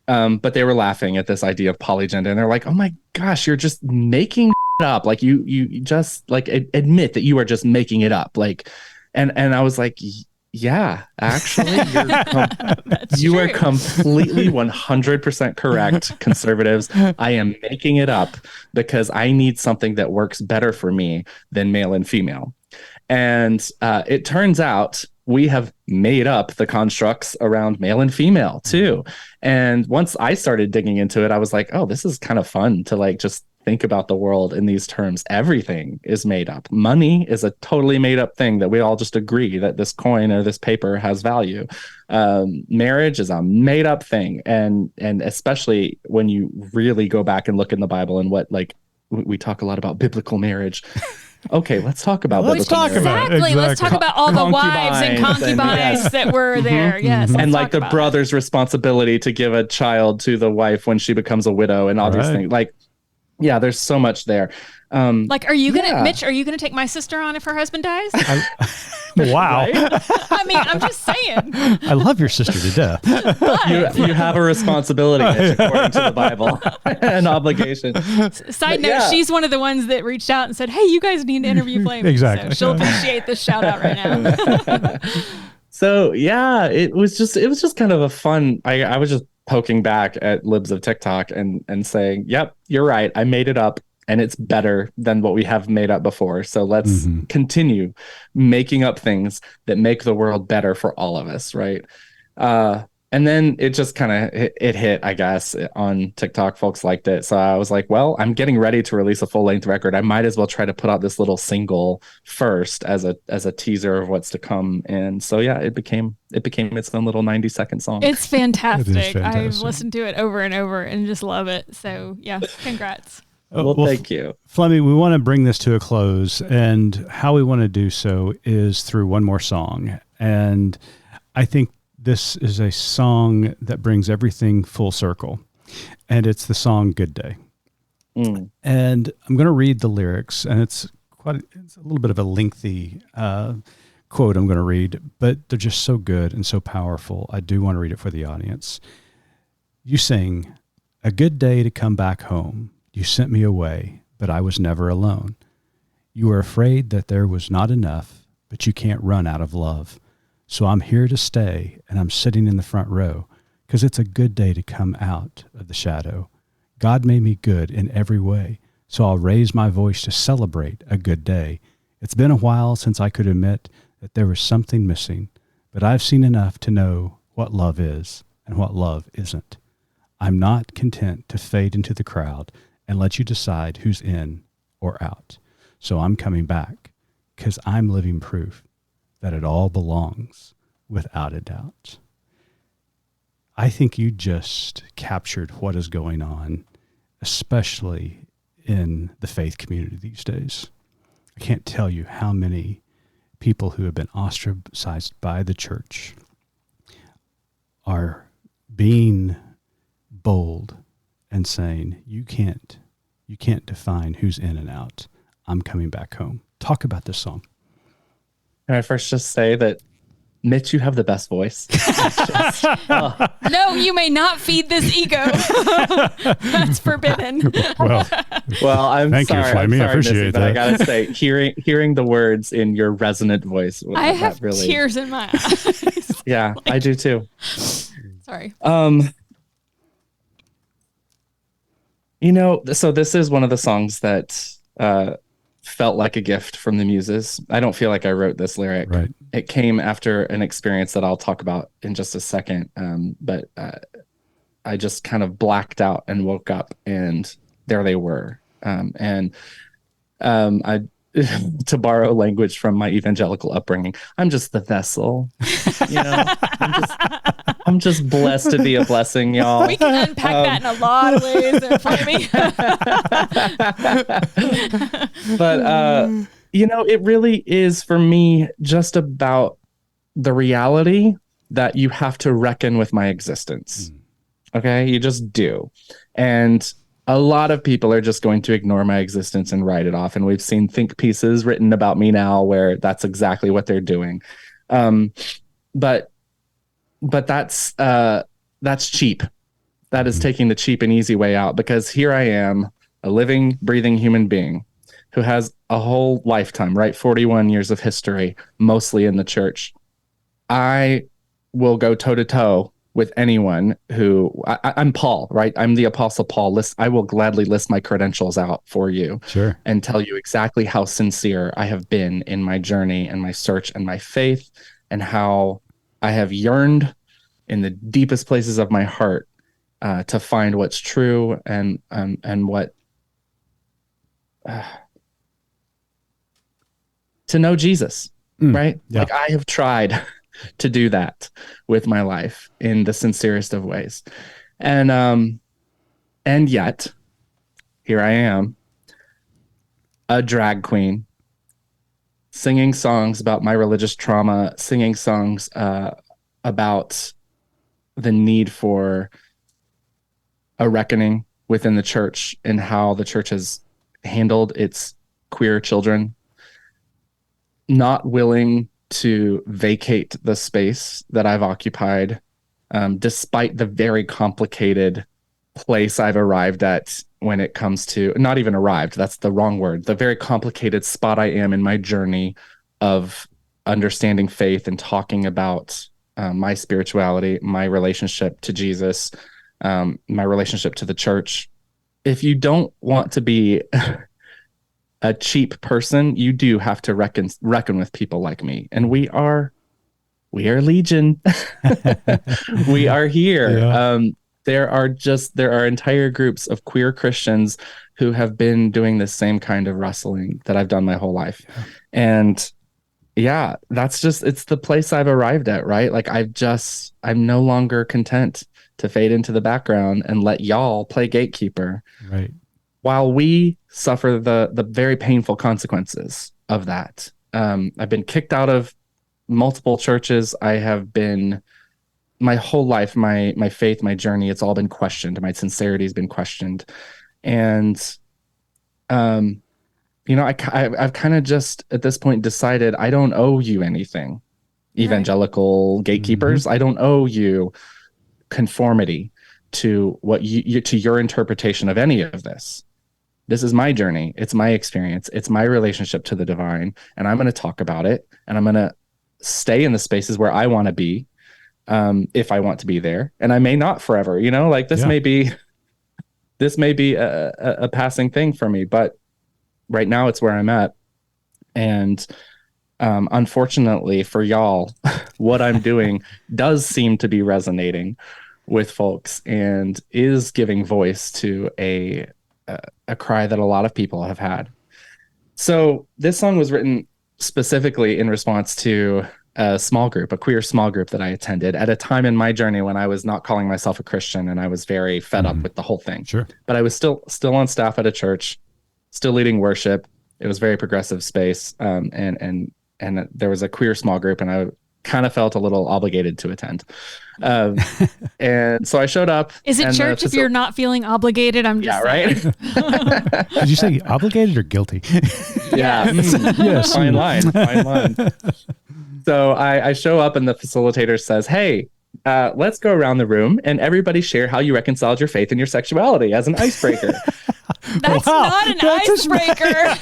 But they were laughing at this idea of polygender, and they're like, oh my gosh, you're just making up. Like you just like admit that you are just making it up. Like, and I was like, yeah, actually, you are completely 100% correct, conservatives. I am making it up because I need something that works better for me than male and female. And it turns out we have made up the constructs around male and female too. And once I started digging into it, I was like, oh, this is kind of fun to like just think about the world in these terms. Everything is made up. Money is a totally made up thing that we all just agree that this coin or this paper has value. Marriage is a made up thing. And especially when you really go back and look in the Bible and what, like, we talk a lot about biblical marriage. Okay, let's talk about let's talk marriage. about Exactly. Let's talk about all the wives and concubines that were there. Yes. And like the about brother's responsibility to give a child to the wife when she becomes a widow and all these things. Like, yeah, there's so much there. Like, are you gonna, Mitch? Are you gonna take my sister on if her husband dies? Wow. I mean, I'm just saying. I love your sister to death. You have a responsibility, Mitch, according to the Bible, an obligation. Side note, she's one of the ones that reached out and said, "Hey, you guys need to interview Flamy." Exactly. So she'll appreciate this shout out right now. So yeah, it was just kind of a fun. I was just poking back at libs of TikTok and saying, "Yep, you're right. I made it up." And it's better than what we have made up before. So let's continue making up things that make the world better for all of us, right? And then it just kind of it hit, I guess, on TikTok. Folks liked it. So I was like, well, I'm getting ready to release a full-length record. I might as well try to put out this little single first as a teaser of what's to come. And so yeah, it became its own little 90-second song. It's fantastic. It is fantastic. I've listened to it over and over and just love it. So yeah, congrats. Well, thank you. Flamy, we want to bring this to a close, and how we want to do so is through one more song. And I think this is a song that brings everything full circle, and it's the song Good Day. And I'm going to read the lyrics, and it's a little bit of a lengthy quote I'm going to read, but they're just so good and so powerful. I do want to read it for the audience. You sing, "A good day to come back home. You sent me away, but I was never alone. You were afraid that there was not enough, but you can't run out of love. So I'm here to stay, and I'm sitting in the front row, 'cause it's a good day to come out of the shadow. God made me good in every way, so I'll raise my voice to celebrate a good day. It's been a while since I could admit that there was something missing, but I've seen enough to know what love is and what love isn't. I'm not content to fade into the crowd and let you decide who's in or out. So I'm coming back because I'm living proof that it all belongs without a doubt. I think you just captured what is going on, especially in the faith community these days. I can't tell you how many people who have been ostracized by the church are being bold and saying, you can't define who's in and out. I'm coming back home. Talk about this song. Can I first just say that, Mitch, you have the best voice. No, you may not feed this ego. That's forbidden. Well, I'm Thank sorry. you, Flamy. I'm sorry, I appreciate Missy, that. but I gotta say, hearing the words in your resonant voice, I have that really, tears in my eyes. yeah, I do too. Sorry. So this is one of the songs that felt like a gift from the muses. I don't feel like I wrote this lyric. Right. It came after an experience that I'll talk about in just a second. But I just kind of blacked out and woke up, and there they were. I to borrow language from my evangelical upbringing, I'm just the vessel. I'm just blessed to be a blessing, y'all. We can unpack that in a lot of ways there for me. But it really is for me just about the reality that you have to reckon with my existence. Okay, you just do. And a lot of people are just going to ignore my existence and write it off. And we've seen think pieces written about me now where that's exactly what they're doing. But that's cheap. That is taking the cheap and easy way out, because here I am, a living, breathing human being who has a whole lifetime, right? 41 years of history, mostly in the church. I will go toe to toe with anyone who I'm Paul, right? I'm the Apostle Paul. I will gladly list my credentials out for you. Sure. And tell you exactly how sincere I have been in my journey and my search and my faith, and how I have yearned in the deepest places of my heart to find what's true and what to know Jesus, right? Yeah. Like I have tried to do that with my life in the sincerest of ways. And yet here I am, a drag queen, singing songs about my religious trauma, singing songs about the need for a reckoning within the church and how the church has handled its queer children, not willing to vacate the space that I've occupied, despite the very complicated place I've arrived at when it comes to, not even arrived, that's the wrong word, the very complicated spot I am in my journey of understanding faith and talking about my spirituality, my relationship to Jesus, my relationship to the church. If you don't want to be a cheap person, you do have to reckon with people like me. And we are legion. We are here. Yeah. There are entire groups of queer Christians who have been doing the same kind of wrestling that I've done my whole life. Yeah. And yeah, it's the place I've arrived at, right? Like I'm no longer content to fade into the background and let y'all play gatekeeper. Right. While we suffer the very painful consequences of that. I've been kicked out of multiple churches. I have been, my whole life, my faith, my journey, it's all been questioned. My sincerity has been questioned. And, I've kind of just at this point decided I don't owe you anything, evangelical gatekeepers. Mm-hmm. I don't owe you conformity to what to your interpretation of any of this. This is my journey. It's my experience. It's my relationship to the divine. And I'm going to talk about it. And I'm going to stay in the spaces where I want to be, if I want to be there. And I may not forever, this may be a passing thing for me, but right now it's where I'm at. And Unfortunately for y'all, what I'm doing does seem to be resonating with folks and is giving voice to a cry that a lot of people have had. So this song was written specifically in response to a small group, a queer small group that I attended at a time in my journey when I was not calling myself a Christian and I was very fed up with the whole thing. Sure. But I was still on staff at a church, still leading worship. It was a very progressive space, and there was a queer small group, and I kind of felt a little obligated to attend. And so I showed up. Is it church if you're not feeling obligated? I'm just right. Did you say obligated or guilty? Yeah. Yes. Fine line. So I show up and the facilitator says, hey, let's go around the room and everybody share how you reconciled your faith and your sexuality as an icebreaker. That's not an icebreaker.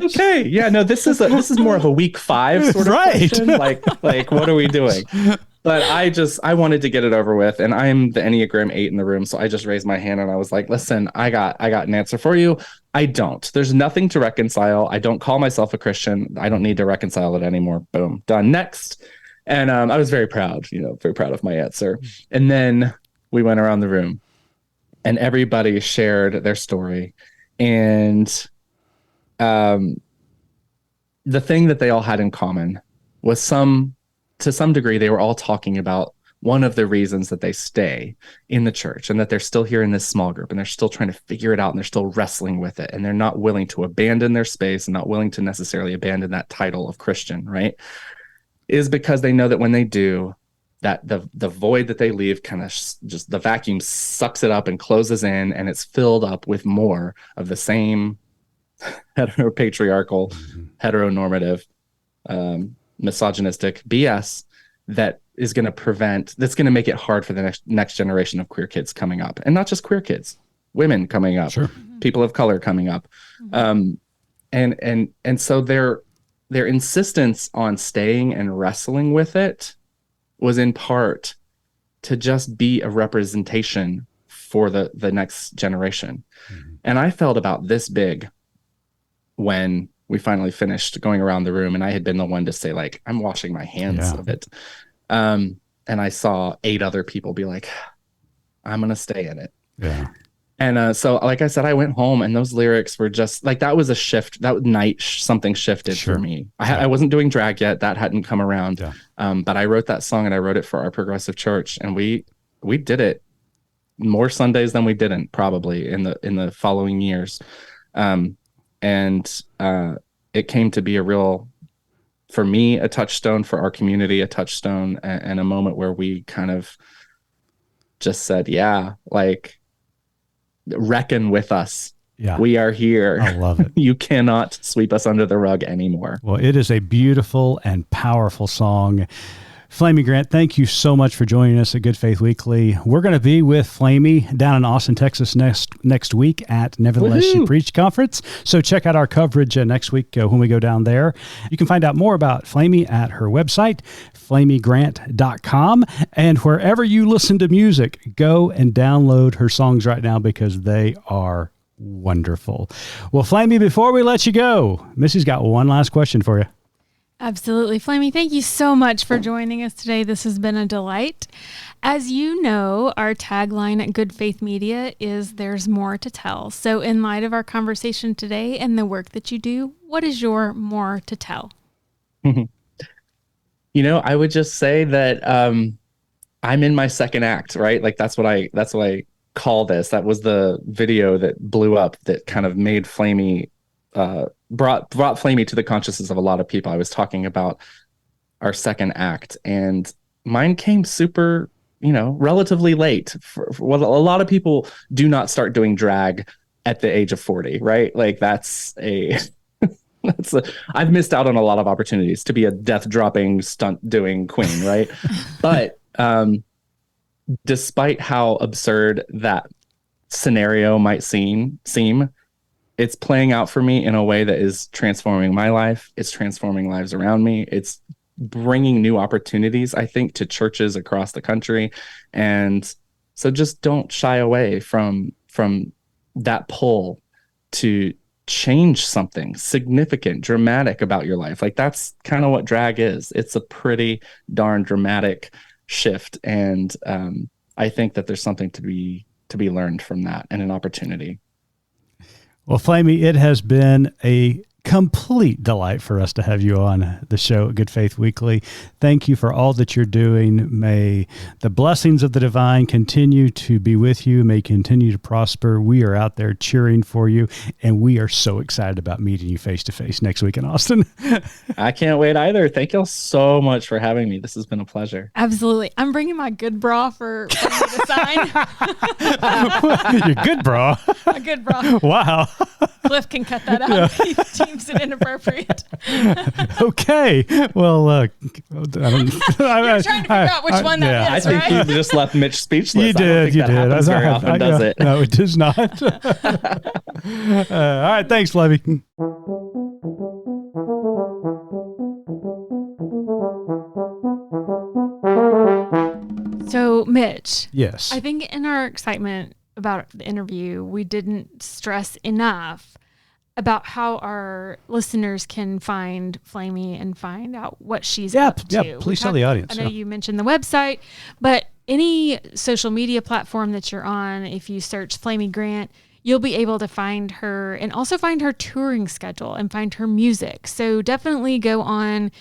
Okay. Yeah, no, this is more of a week 5 sort of question. Like what are we doing? But I wanted to get it over with, and I'm the Enneagram 8 in the room, so I just raised my hand and I was like, listen, I got an answer for you. I don't. There's nothing to reconcile. I don't call myself a Christian. I don't need to reconcile it anymore. Boom. Done. Next. And I was very proud, very proud of my answer. And then we went around the room and everybody shared their story. And the thing that they all had in common was to some degree, they were all talking about one of the reasons that they stay in the church and that they're still here in this small group and they're still trying to figure it out and they're still wrestling with it. And they're not willing to abandon their space and not willing to necessarily abandon that title of Christian, right? Is because they know that when they do, that the void that they leave kind of just the vacuum sucks it up and closes in, and it's filled up with more of the same heteropatriarchal, heteronormative, misogynistic BS that is going to that's going to make it hard for the next generation of queer kids coming up, and not just queer kids, women coming up, sure. People of color coming up, and so their insistence on staying and wrestling with it was in part to just be a representation for the next generation. And I felt about this big when we finally finished going around the room, and I had been the one to say, like, I'm washing my hands of it. And I saw 8 other people be like, I'm going to stay in it. Yeah. And so, like I said, I went home and those lyrics were just like, that was a shift. That night, something shifted for me. I wasn't doing drag yet. That hadn't come around. But I wrote that song and I wrote it for our progressive church. And we did it more Sundays than we didn't, probably in the following years. And it came to be a real, for me, a touchstone, for our community, a touchstone, and a moment where we kind of just said, yeah, like, reckon with us. Yeah. We are here. I love it. You cannot sweep us under the rug anymore. Well, it is a beautiful and powerful song. Flamy Grant, thank you so much for joining us at Good Faith Weekly. We're going to be with Flamy down in Austin, Texas next week at Nevertheless She Preached Conference. So check out our coverage next week when we go down there. You can find out more about Flamy at her website, flamygrant.com. And wherever you listen to music, go and download her songs right now because they are wonderful. Well, Flamy, before we let you go, Missy's got one last question for you. Absolutely. Flamy, thank you so much for joining us today. This has been a delight. As you know, our tagline at Good Faith Media is there's more to tell. So in light of our conversation today and the work that you do, what is your more to tell? I would just say that I'm in my second act, right? Like that's what I call this. That was the video that blew up that kind of made Flamy brought Flamy to the consciousness of a lot of people. I was talking about our second act, and mine came super, relatively late. For a lot of people do not start doing drag at the age of 40, right? Like I've missed out on a lot of opportunities to be a death dropping stunt doing queen, right? But despite how absurd that scenario might seem, it's playing out for me in a way that is transforming my life. It's transforming lives around me. It's bringing new opportunities, I think, to churches across the country. And so just don't shy away from that pull to change something significant, dramatic about your life. Like that's kind of what drag is. It's a pretty darn dramatic shift. And I think that there's something to be learned from that and an opportunity. Well, Flamy, it has been a complete delight for us to have you on the show at Good Faith Weekly. Thank you for all that you're doing. May the blessings of the divine continue to be with you. May continue to prosper. We are out there cheering for you, and we are so excited about meeting you face to face next week in Austin. I can't wait either. Thank y'all so much for having me. This has been a pleasure. Absolutely. I'm bringing my good bra for you to sign. Your good bra. My good bra. Wow. Cliff can cut that out. He deems it inappropriate. Okay. Well, I don't. You're trying to figure out which one that I is, think right? you just left Mitch speechless. You did. I don't think You that did. happens very often, does it? No, it does not. All right. Thanks, Flamy. So, Mitch. Yes. I think in our excitement about the interview, we didn't stress enough about how our listeners can find Flamy and find out what she's up to. Yeah, please tell the audience. I know you mentioned the website, but any social media platform that you're on, if you search Flamy Grant, you'll be able to find her and also find her touring schedule and find her music. So definitely go on,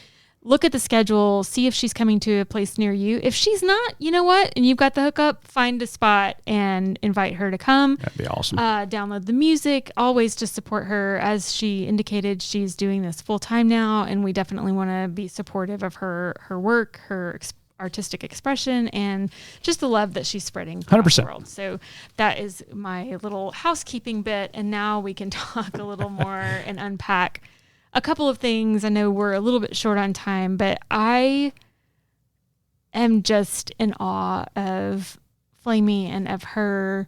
look at the schedule, see if she's coming to a place near you. If she's not, you know what? And you've got the hookup, find a spot and invite her to come. That'd be awesome. Download the music, always to support her. As she indicated, she's doing this full time now, and we definitely want to be supportive of her work, her artistic expression, and just the love that she's spreading across 100%. the world. So that is my little housekeeping bit, and now we can talk a little more and unpack a couple of things. I know we're a little bit short on time, but I am just in awe of Flamy and of her,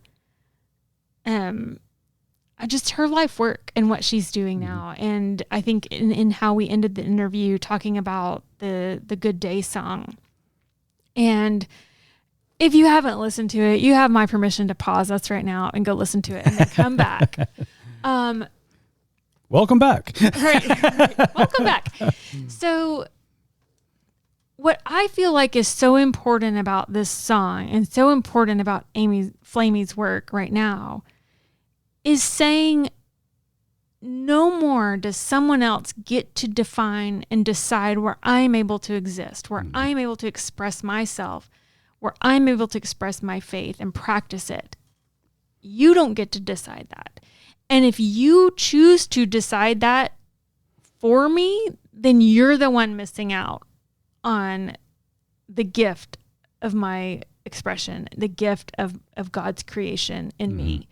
just her life work and what she's doing now. And I think in how we ended the interview talking about the Good Day song. And if you haven't listened to it, you have my permission to pause us right now and go listen to it and then come back. Welcome back. Right. Welcome back. So what I feel like is so important about this song and so important about Flamy's work right now is saying no more does someone else get to define and decide where I'm able to exist, where I'm able to express myself, where I'm able to express my faith and practice it. You don't get to decide that. And if you choose to decide that for me, then you're the one missing out on the gift of my expression, the gift of God's creation in me.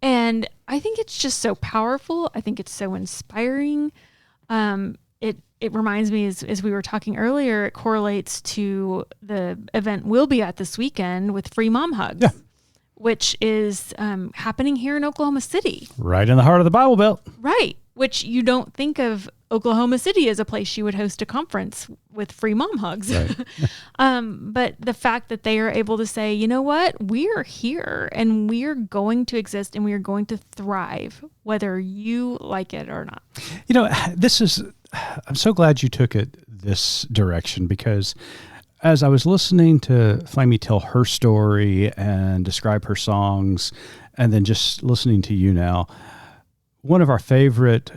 And I think it's just so powerful. I think it's so inspiring. It reminds me, as we were talking earlier, it correlates to the event we'll be at this weekend with Free Mom Hugs, which is happening here in Oklahoma City. Right in the heart of the Bible Belt. Right. Which you don't think of Oklahoma City as a place you would host a conference with free mom hugs. Right. But the fact that they are able to say, you know what, we're here and we're going to exist and we are going to thrive, whether you like it or not. You know, I'm so glad you took it this direction, because as I was listening to Flamy tell her story and describe her songs, and then just listening to you now, one of our favorite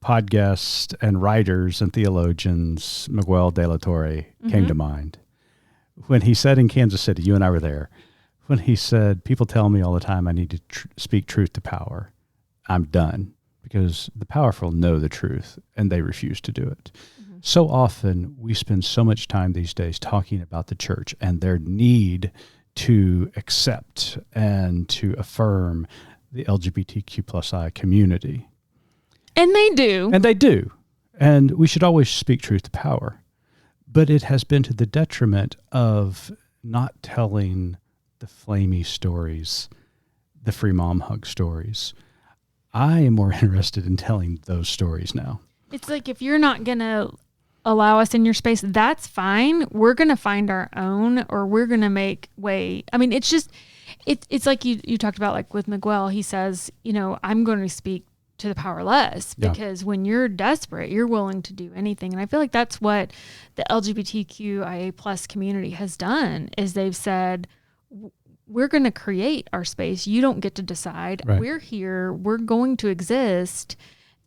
podcasts and writers and theologians, Miguel de la Torre, came to mind. When he said in Kansas City, you and I were there, when he said, people tell me all the time I need to speak truth to power. I'm done, because the powerful know the truth and they refuse to do it. So often we spend so much time these days talking about the church and their need to accept and to affirm the LGBTQ+I community. And they do. And they do. And we should always speak truth to power. But it has been to the detriment of not telling the Flamy stories, the Free Mom Hug stories. I am more interested in telling those stories now. It's like, if you're not going to allow us in your space, that's fine. We're going to find our own, or we're going to make way. I mean, it's just, it's like you talked about, like with Miguel, he says, you know, I'm going to speak to the powerless, because when you're desperate, you're willing to do anything. And I feel like that's what the LGBTQIA plus community has done, is they've said, we're going to create our space. You don't get to decide. Right. We're here. We're going to exist,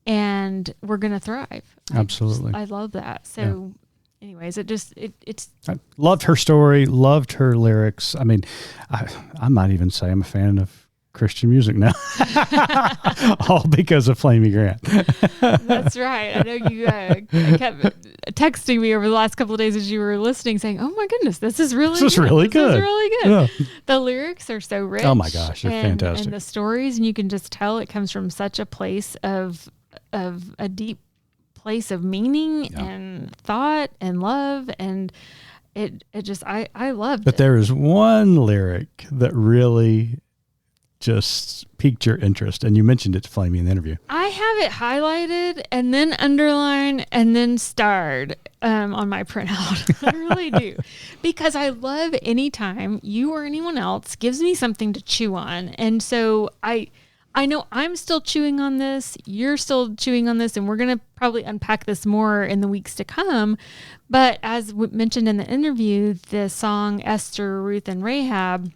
and we're going to thrive. Absolutely. I love that. So anyways, it's. I loved her story, loved her lyrics. I mean, I might even say I'm a fan of Christian music now, all because of Flamy Grant. That's right. I know you kept texting me over the last couple of days as you were listening, saying, "Oh my goodness, this is really good. This is really good." Yeah. The lyrics are so rich. Oh my gosh, they're fantastic. And the stories, and you can just tell it comes from such a place of a deep place of meaning and thought and love, and it just I loved it. But there is one lyric that really just piqued your interest, and you mentioned it to Flamy in the interview. I have it highlighted and then underlined and then starred on my printout. I really do, because I love anytime you or anyone else gives me something to chew on. And so I know I'm still chewing on this, you're still chewing on this, and we're going to probably unpack this more in the weeks to come. But as mentioned in the interview, the song Esther, Ruth, and Rahab,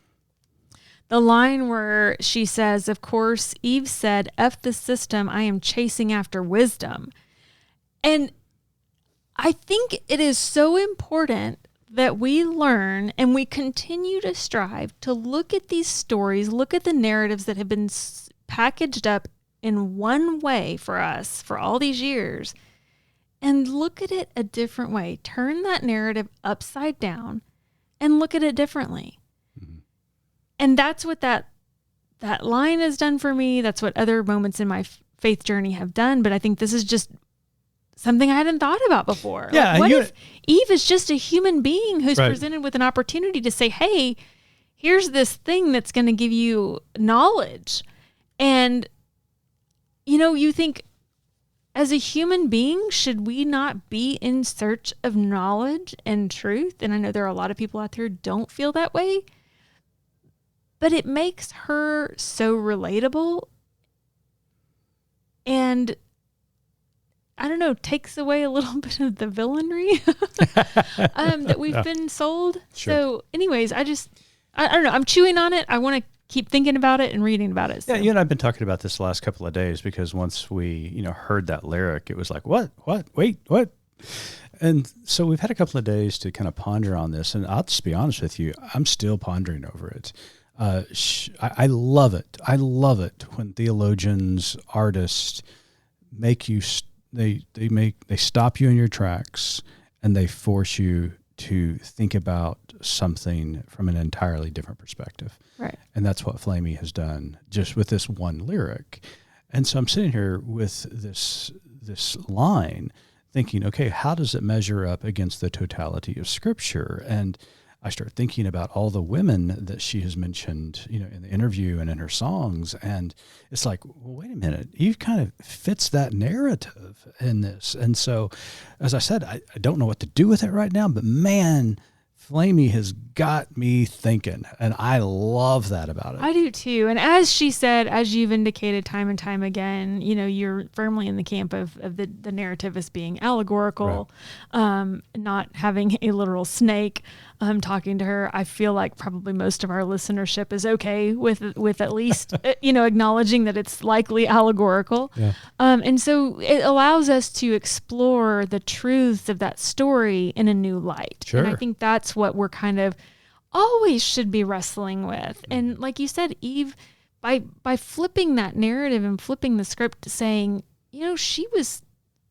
the line where she says, of course, Eve said, F the system, I am chasing after wisdom. And I think it is so important that we learn and we continue to strive to look at these stories, look at the narratives that have been packaged up in one way for us for all these years, and look at it a different way. Turn that narrative upside down and look at it differently. And that's what that line has done for me. That's what other moments in my faith journey have done. But I think this is just something I hadn't thought about before. Yeah, like, what if Eve is just a human being who's presented with an opportunity to say, hey, here's this thing that's going to give you knowledge. And, you think, as a human being, should we not be in search of knowledge and truth? And I know there are a lot of people out there who don't feel that way. But it makes her so relatable, and I don't know, takes away a little bit of the villainy that we've been sold. Sure. So anyways, I don't know. I'm chewing on it. I want to keep thinking about it and reading about it. So. Yeah, you and I have been talking about this the last couple of days, because once we, heard that lyric, it was like, what, wait, what? And so we've had a couple of days to kind of ponder on this, and I'll just be honest with you, I'm still pondering over it. I love it. I love it when theologians, artists make you, they stop you in your tracks, and they force you to think about something from an entirely different perspective. Right. And that's what Flamy has done just with this one lyric. And so I'm sitting here with this line thinking, okay, how does it measure up against the totality of Scripture? And I start thinking about all the women that she has mentioned, in the interview and in her songs. And it's like, well, wait a minute, Eve kind of fits that narrative in this. And so, as I said, I don't know what to do with it right now, but man, Flamy has got me thinking, and I love that about it. I do too. And as she said, as you've indicated time and time again, you're firmly in the camp of the narrative as being allegorical, not having a literal snake talking to her. I feel like probably most of our listenership is okay with at least, acknowledging that it's likely allegorical. Yeah. And so it allows us to explore the truths of that story in a new light. Sure. And I think that's what we're kind of always should be wrestling with. And like you said, Eve, by flipping that narrative and flipping the script, saying, she was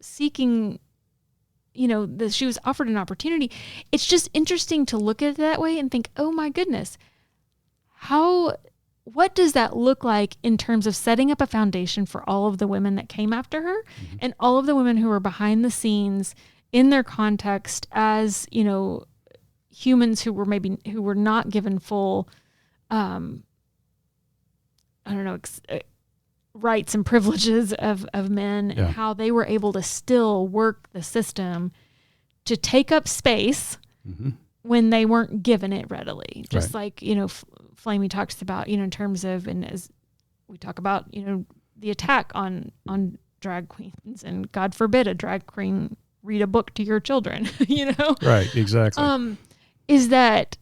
seeking, she was offered an opportunity. It's just interesting to look at it that way and think, oh my goodness, what does that look like in terms of setting up a foundation for all of the women that came after her, and all of the women who were behind the scenes in their context as, humans who were not given full, rights and privileges of men, and how they were able to still work the system to take up space when they weren't given it readily. Just like, Flamy talks about, in terms of, and as we talk about, the attack on drag queens, and God forbid a drag queen read a book to your children, Right, exactly. Is that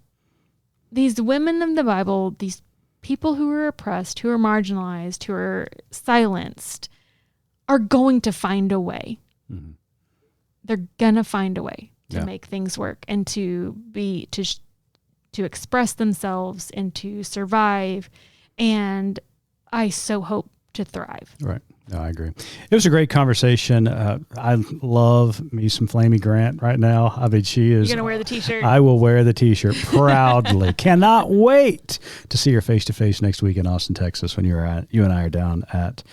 these women of the Bible, these people who are oppressed, who are marginalized, who are silenced, are going to find a way. Mm-hmm. They're gonna find a way to make things work and to express themselves and to survive. And I so hope to thrive. Right. No, I agree. It was a great conversation. I love me some Flamy Grant right now. I mean, she is. You're going to wear the t-shirt? I will wear the t-shirt proudly. Cannot wait to see her face to face next week in Austin, Texas, when you and I are down at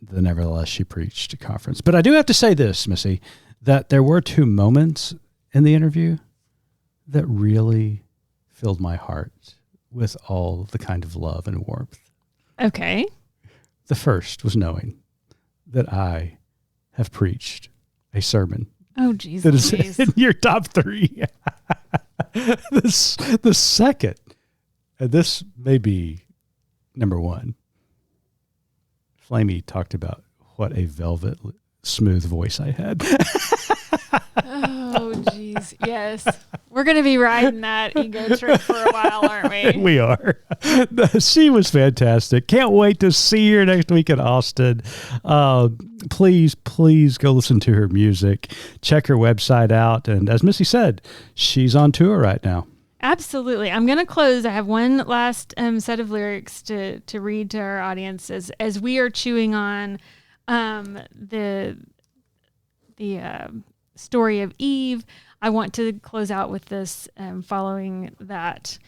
the Nevertheless She Preached conference. But I do have to say this, Missy, that there were 2 moments in the interview that really filled my heart with all the kind of love and warmth. Okay. The first was knowing that I have preached a sermon. Oh, geez. That is in your top 3. The second, and this may be number 1, Flamy talked about what a velvet smooth voice I had. Oh, geez. Yes. We're going to be riding that ego trip for a while, aren't we? We are. She was fantastic. Can't wait to see her next week in Austin. Please go listen to her music. Check her website out. And as Missy said, she's on tour right now. Absolutely. I'm going to close. I have one last set of lyrics to read to our audience as we are chewing on the story of Eve. I want to close out with this, following that.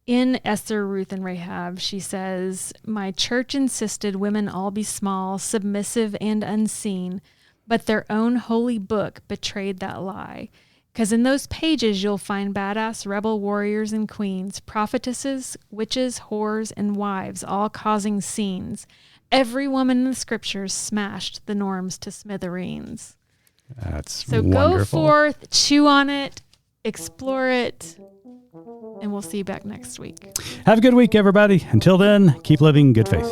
In Esther, Ruth, and Rahab, she says, "My church insisted women all be small, submissive, and unseen, but their own holy book betrayed that lie. Because in those pages you'll find badass rebel warriors and queens, prophetesses, witches, whores, and wives, all causing scenes. Every woman in the scriptures smashed the norms to smithereens." That's so wonderful. Go forth, chew on it, explore it, and we'll see you back next week. Have a good week, everybody. Until then, keep living good faith.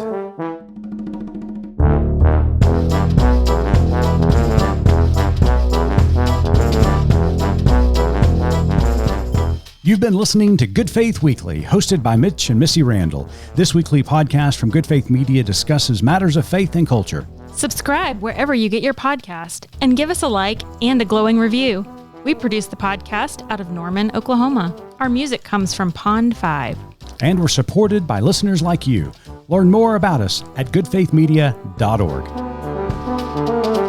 You've been listening to Good Faith Weekly, hosted by Mitch and Missy Randall. This weekly podcast from Good Faith Media discusses matters of faith and culture. Subscribe wherever you get your podcast and give us a like and a glowing review. We produce the podcast out of Norman, Oklahoma. Our music comes from Pond 5. And we're supported by listeners like you. Learn more about us at goodfaithmedia.org.